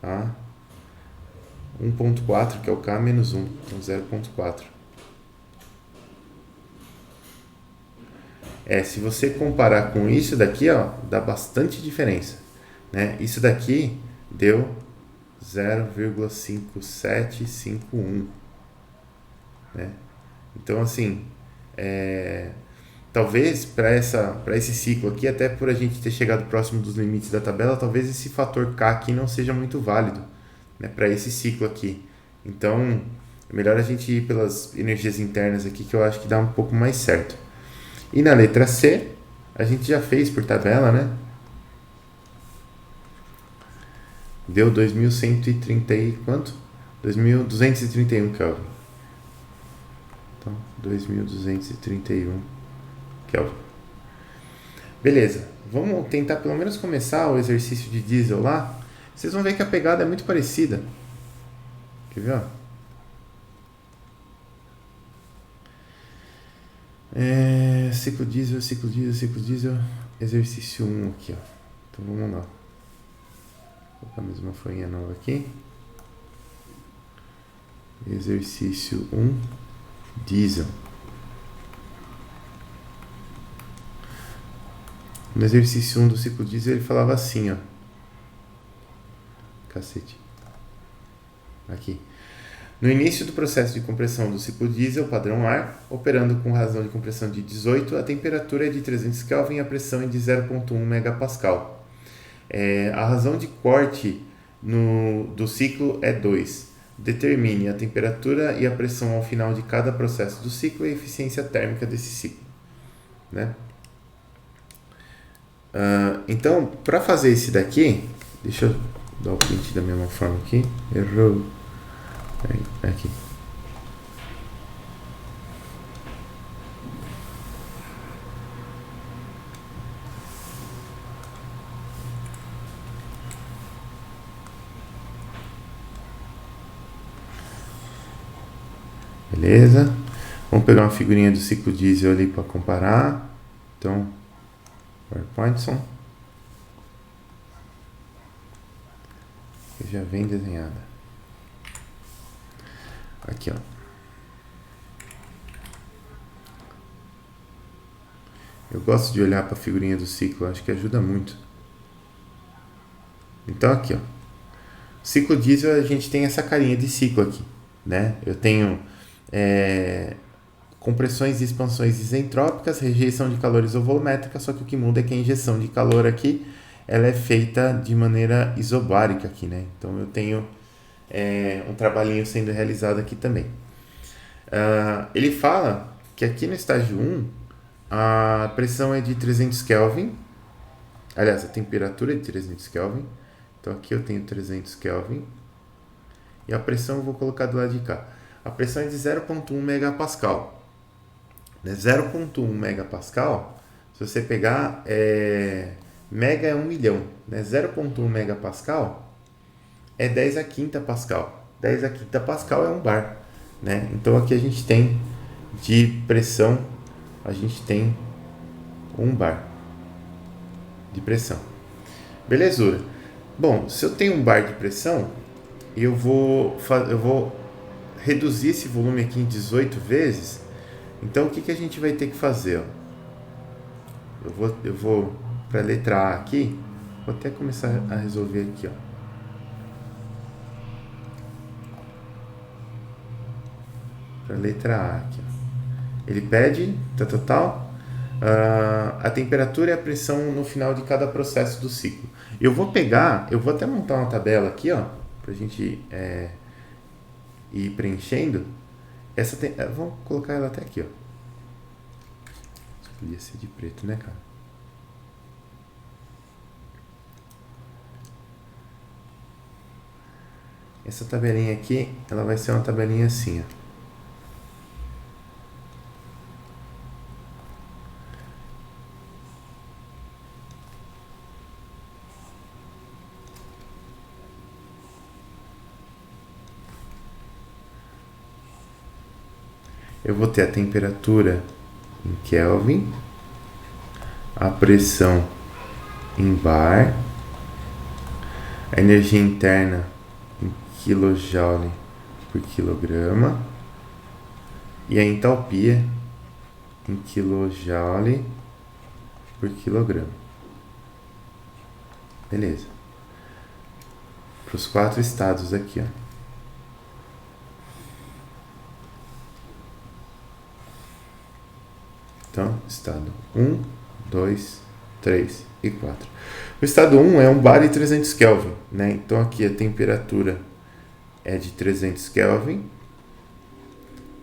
Speaker 1: a 1,4, que é o K menos 1, então 0,4. Se você comparar com isso daqui, ó, dá bastante diferença, né? Isso daqui deu 0,5751, né? Então, assim, talvez para esse ciclo aqui, até por a gente ter chegado próximo dos limites da tabela, talvez esse fator K aqui não seja muito válido, né, para esse ciclo aqui. Então, é melhor a gente ir pelas energias internas aqui, que eu acho que dá um pouco mais certo. E na letra C, a gente já fez por tabela, né? Deu 2.130 e quanto? 2.231 Kelvin. Então, 2.231 Kelvin. Beleza. Vamos tentar pelo menos começar o exercício de diesel lá. Vocês vão ver que a pegada é muito parecida. Quer ver? Ó? Ciclo diesel, exercício 1 aqui, ó. Então vamos lá. Vou colocar mais uma folhinha nova aqui. Exercício 1, diesel. No exercício 1 do ciclo diesel ele falava assim, ó. Cacete. Aqui. No início do processo de compressão do ciclo diesel padrão ar, operando com razão de compressão de 18, a temperatura é de 300 Kelvin e a pressão é de 0,1 megapascal. A razão de corte do ciclo é 2. Determine a temperatura e a pressão ao final de cada processo do ciclo e a eficiência térmica desse ciclo. Né? Então, para fazer esse daqui, deixa eu dar o print da mesma forma aqui. Errou. Aqui. Beleza? Vamos pegar uma figurinha do ciclo diesel ali para comparar. Então, PowerPoint já vem desenhada. Aqui, ó. Eu gosto de olhar para a figurinha do ciclo, acho que ajuda muito. Então aqui, ó. Ciclo diesel, a gente tem essa carinha de ciclo aqui, né? Eu tenho compressões e expansões isentrópicas, rejeição de calor isovolumétrica, só que o que muda é que a injeção de calor aqui, ela é feita de maneira isobárica aqui, né? Então eu tenho um trabalhinho sendo realizado aqui também. Ele fala que aqui no estágio 1, a pressão é de 300 Kelvin, aliás, a temperatura é de 300 Kelvin, então aqui eu tenho 300 Kelvin, e a pressão eu vou colocar do lado de cá. A pressão é de 0,1 megapascal. 0,1 megapascal, se você pegar, mega é 1 milhão, né? 0,1 megapascal é 10 a quinta pascal. 10 a quinta pascal é um bar, né? Então aqui a gente tem de pressão, a gente tem 1 bar de pressão. Belezura. Bom, se eu tenho 1 bar de pressão, eu vou reduzir esse volume aqui em 18 vezes. Então o que a gente vai ter que fazer? Ó? Eu vou para a letra A aqui, vou até começar a resolver aqui, ó. Para a letra A aqui, ó. Ele pede a temperatura e a pressão no final de cada processo do ciclo. Eu vou até montar uma tabela aqui, ó, para a gente ir preenchendo. Vamos colocar ela até aqui, ó. Isso podia ser de preto, né, cara? Essa tabelinha aqui, ela vai ser uma tabelinha assim, ó. Eu vou ter a temperatura em Kelvin, a pressão em bar, a energia interna em kJ por quilograma e a entalpia em kJ por quilograma. Beleza. Para os 4 estados aqui, ó. Então, estado 1, 2, 3 e 4. O estado 1 é 1 bar e 300 Kelvin, né? Então, aqui a temperatura é de 300 Kelvin,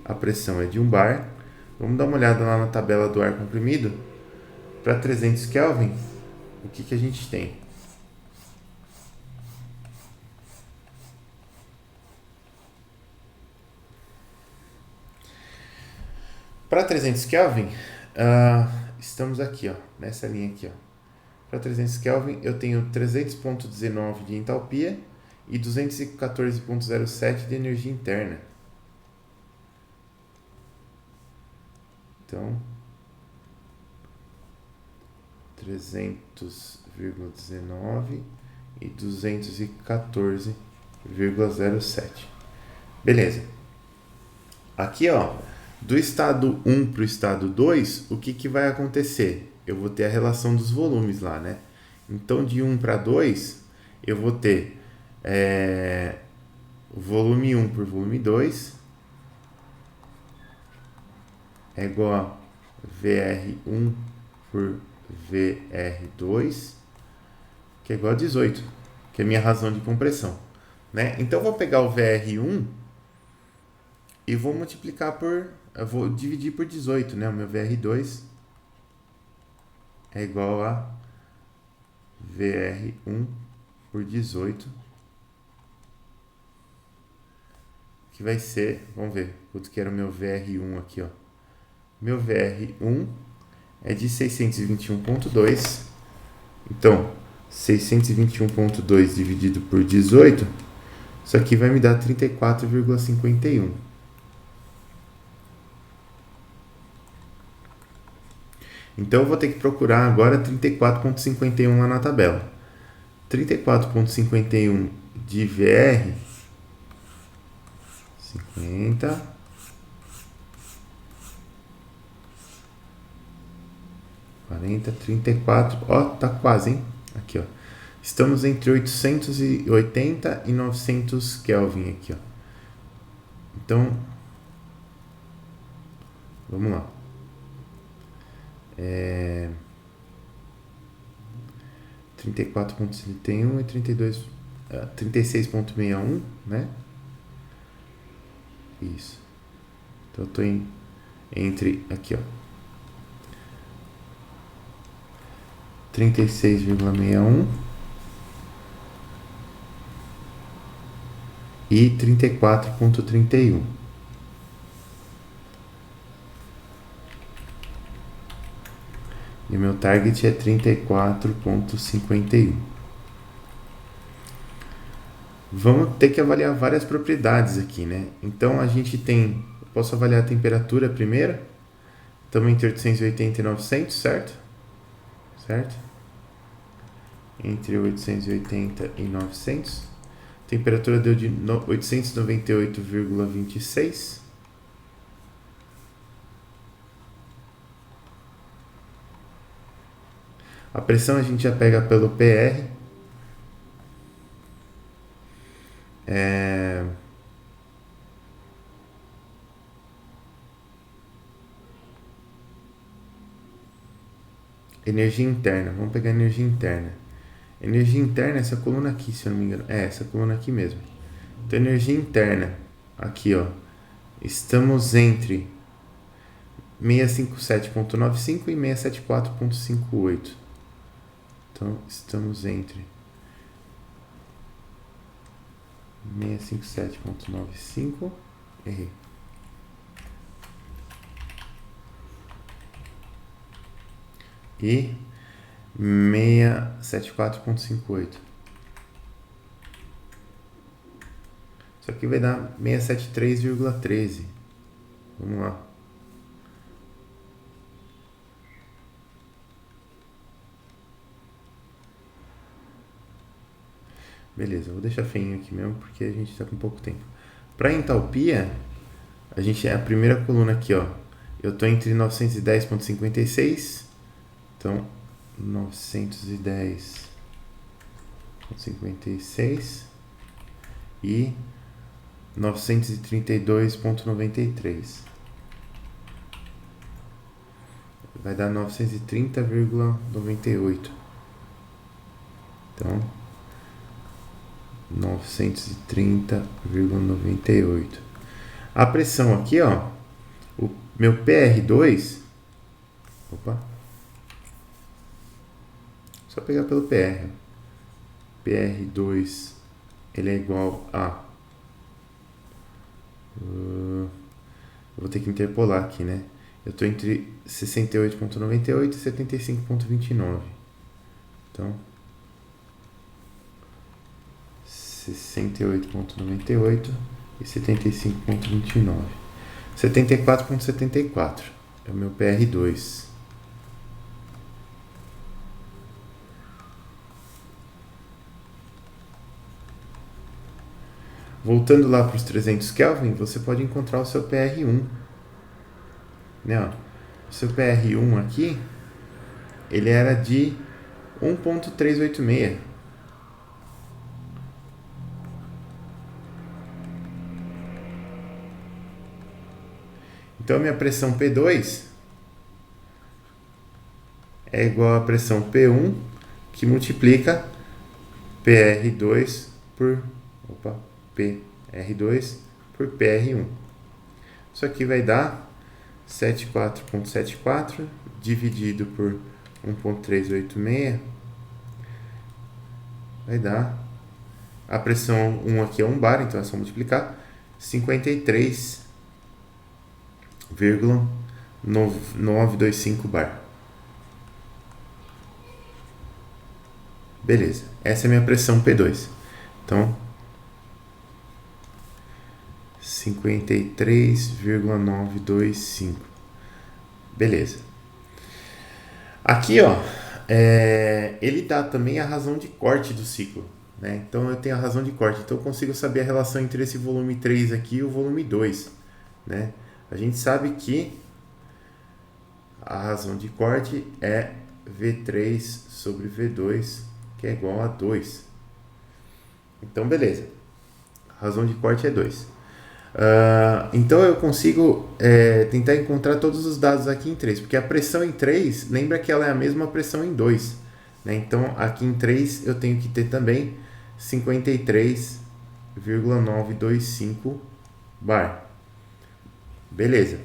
Speaker 1: a pressão é de 1 bar. Vamos dar uma olhada lá na tabela do ar comprimido. Para 300 Kelvin, o que a gente tem? Para 300 Kelvin, estamos aqui, ó, nessa linha aqui, ó. Para 300 Kelvin, eu tenho 300,19 de entalpia e 214,07 de energia interna. Então, 300,19 e 214,07. Beleza. Aqui, ó, do estado 1 para o estado 2, o que vai acontecer? Eu vou ter a relação dos volumes lá, né? Então, de 1 para 2, eu vou ter volume 1 por volume 2 é igual a VR1 por VR2, que é igual a 18, que é a minha razão de compressão, né? Então, eu vou pegar o VR1 e vou multiplicar eu vou dividir por 18, né? O meu VR2 é igual a VR1 por 18, que vai ser, vamos ver, quanto que era o meu VR1 aqui, ó. Meu VR1 é de 621,2, então 621,2 dividido por 18, isso aqui vai me dar 34,51. Então, eu vou ter que procurar agora 34,51 lá na tabela. 34,51 de VR, 50, 40, 34, ó, tá quase, hein? Aqui, ó. Estamos entre 880 e 900 Kelvin aqui, ó. Então, vamos lá. 34,31 e 36,61, né? Isso. Então, eu tô entre aqui, ó. 36,61 e 34,31. E o meu target é 34,51. Vamos ter que avaliar várias propriedades aqui, né? Então, a gente tem... Eu posso avaliar a temperatura primeiro. Estamos entre 880 e 900, certo? Certo? Entre 880 e 900. A temperatura deu de 898,26. A pressão a gente já pega pelo PR. Energia interna. Vamos pegar energia interna. Energia interna é essa coluna aqui, se eu não me engano. É, essa coluna aqui mesmo. Então, energia interna. Aqui, ó. Estamos entre 657,95 e 674,58. Então, estamos entre 657,95. Errei. E 674,58. Isso aqui vai dar 673,13. Vamos lá. Beleza, eu vou deixar feinho aqui mesmo porque a gente está com pouco tempo. Para entalpia, a gente é a primeira coluna aqui, ó. Eu estou entre 910,56. Então, 910,56 e 932,93. Vai dar 930,98. Então, 930,98. A pressão aqui, ó, o meu PR2, opa, só pegar pelo PR. PR2, ele é igual a... vou ter que interpolar aqui, né? Eu estou entre 68,98 e 75,29. Então, 68,98 e 75,29. 74,74 é o meu PR2. Voltando lá para os 300 Kelvin, você pode encontrar o seu PR1. Né, ó. O seu PR1 aqui, ele era de 1.386. Então, a minha pressão P2 é igual à pressão P1, que multiplica PR2 por PR2 por PR1. Isso aqui vai dar 74,74 dividido por 1.386 vai dar, a pressão 1 aqui é 1 bar, então é só multiplicar, 53,925 bar. Beleza, essa é a minha pressão P2. Então, 53,925. Beleza. Aqui, ó, ele dá também a razão de corte do ciclo, né? Então, eu tenho a razão de corte. Então, eu consigo saber a relação entre esse volume 3 aqui e o volume 2, né? A gente sabe que a razão de corte é V3 sobre V2, que é igual a 2. Então, beleza. A razão de corte é 2. Então eu consigo tentar encontrar todos os dados aqui em 3, porque a pressão em 3, lembra que ela é a mesma pressão em 2, né? Então aqui em 3 eu tenho que ter também 53,925 bar. Beleza.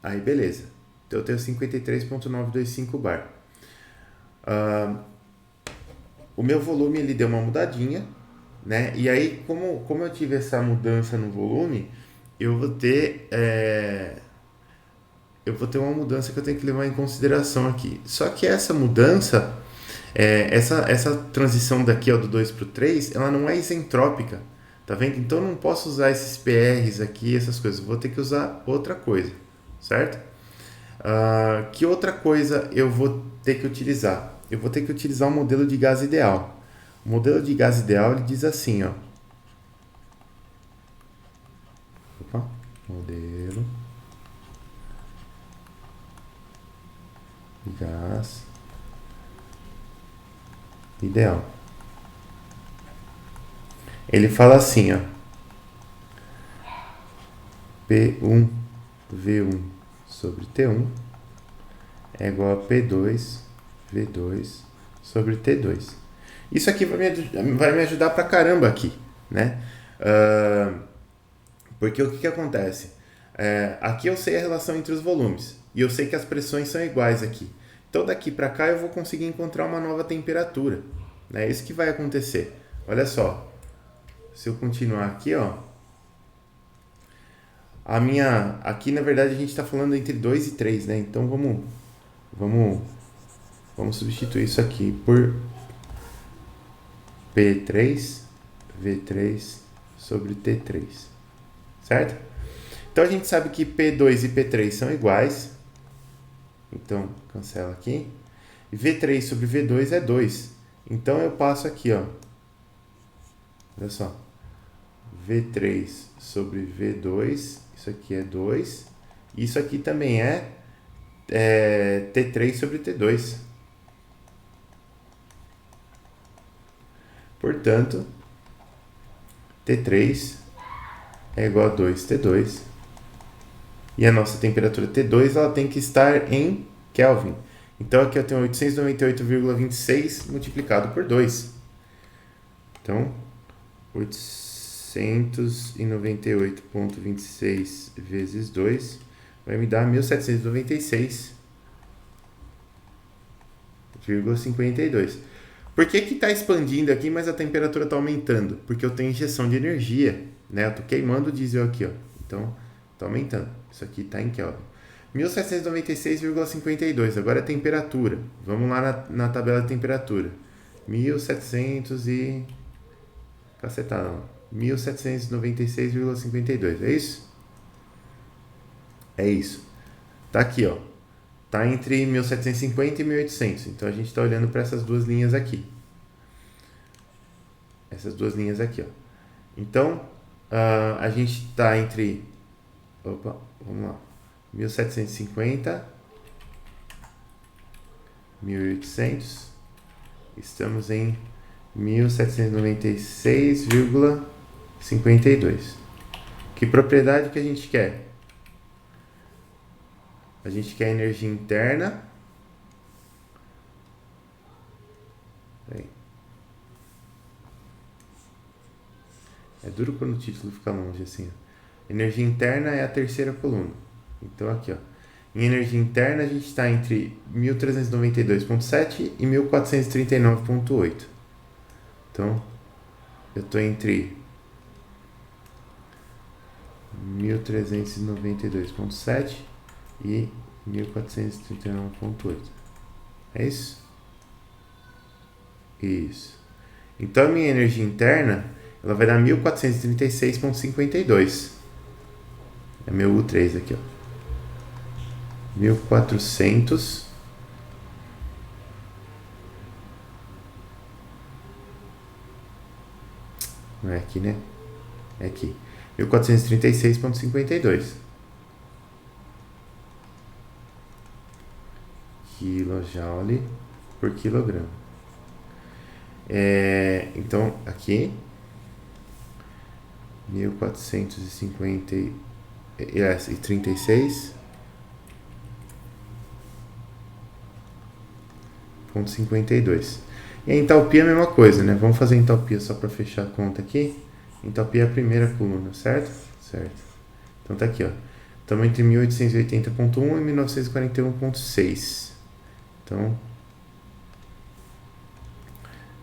Speaker 1: Aí beleza. Então eu tenho 53,925 bar. O meu volume ele deu uma mudadinha, né? E aí, como eu tive essa mudança no volume, eu vou ter uma mudança que eu tenho que levar em consideração aqui. Só que essa mudança, essa transição daqui ó, do 2 para o 3, ela não é isentrópica, tá vendo? Então eu não posso usar esses PRs aqui, essas coisas. Eu vou ter que usar outra coisa, certo? Que outra coisa eu vou ter que utilizar? Eu vou ter que utilizar o modelo de gás ideal. O modelo de gás ideal ele diz assim, ó. Modelo de gás ideal. Ele fala assim, ó. P1 V1 sobre T1 é igual a P2 V2 sobre T2. Isso aqui vai me ajudar pra caramba aqui, né? Porque o que acontece? Aqui eu sei a relação entre os volumes e eu sei que as pressões são iguais aqui. Então daqui para cá eu vou conseguir encontrar uma nova temperatura, né? É isso que vai acontecer. Olha só, se eu continuar aqui, ó, aqui na verdade a gente está falando entre 2 e 3, né? Então vamos substituir isso aqui por P3 V3 sobre T3, certo? Então a gente sabe que P2 e P3 são iguais, então cancela aqui. V3 sobre V2 é 2, então eu passo aqui, ó, olha só, V3 sobre V2, isso aqui é 2, isso aqui também é T3 sobre T2. Portanto, T3 é igual a 2T2. E a nossa temperatura T2 ela tem que estar em Kelvin. Então aqui eu tenho 898,26 multiplicado por 2. Então, 898,26 vezes 2 vai me dar 1796,52. Por que está expandindo aqui, mas a temperatura está aumentando? Porque eu tenho injeção de energia, né? Eu estou queimando o diesel aqui, ó. Então, está aumentando. Isso aqui está em Kelvin. 1796,52. Agora é temperatura. Vamos lá na tabela de temperatura. 1700 e... Cacetada, não. 1796,52. É isso? É isso. Tá aqui, ó. Está entre 1750 e 1800. Então a gente está olhando para essas duas linhas aqui. Essas duas linhas aqui, ó. Então a gente está entre, opa, vamos lá, 1750, 1800. Estamos em 1796,52. Que propriedade que a gente quer? A gente quer energia interna. Peraí. É duro quando o título fica longe assim. Ó. Energia interna é a terceira coluna. Então aqui, ó. Em energia interna a gente está entre 1392,7 e 1439,8. Então eu estou entre 1392,7 e 1439,8. É isso? Isso. Então a minha energia interna ela vai dar 1436,52. É meu U3 aqui, ó. 1400. Não é aqui, né? É aqui. 1436,52 kJ por quilograma. Então, aqui 1436,52. E a entalpia é a mesma coisa, né? Vamos fazer a entalpia só para fechar a conta aqui. Entalpia é a primeira coluna, certo? Certo. Então tá aqui, ó. Estamos entre 1880,1 e 1941,6. Então,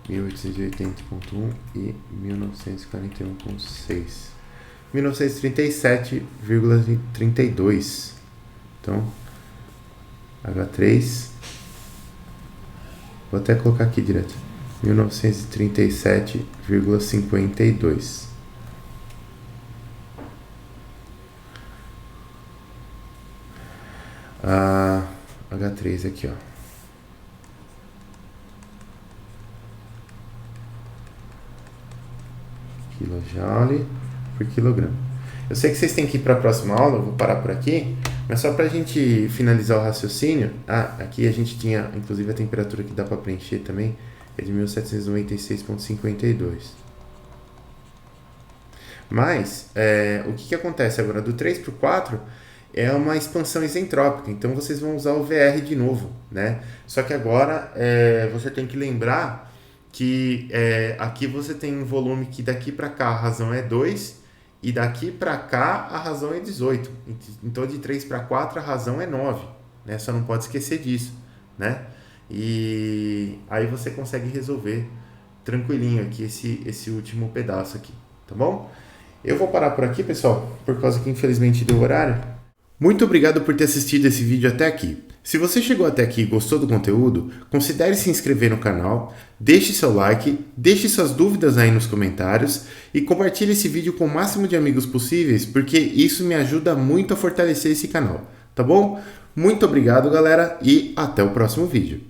Speaker 1: 1880,1 e 1941,6. 1937,32. Então, H3. Vou até colocar aqui direto. 1937,52. H3 aqui, ó. Kilojoule por quilograma. Eu sei que vocês têm que ir para a próxima aula, eu vou parar por aqui, mas só para a gente finalizar o raciocínio, aqui a gente tinha, inclusive a temperatura que dá para preencher também, é de 1796,52. Mas, o que acontece agora? Do 3 para o 4 é uma expansão isentrópica, então vocês vão usar o VR de novo, né? Só que agora você tem que lembrar que aqui você tem um volume que daqui para cá a razão é 2 e daqui para cá a razão é 18. Então de 3 para 4 a razão é 9, né? Só não pode esquecer disso, né? E aí você consegue resolver tranquilinho aqui esse último pedaço aqui, tá bom? Eu vou parar por aqui, pessoal, por causa que infelizmente deu horário. Muito obrigado por ter assistido esse vídeo até aqui. Se você chegou até aqui e gostou do conteúdo, considere se inscrever no canal, deixe seu like, deixe suas dúvidas aí nos comentários e compartilhe esse vídeo com o máximo de amigos possíveis, porque isso me ajuda muito a fortalecer esse canal, tá bom? Muito obrigado, galera, e até o próximo vídeo.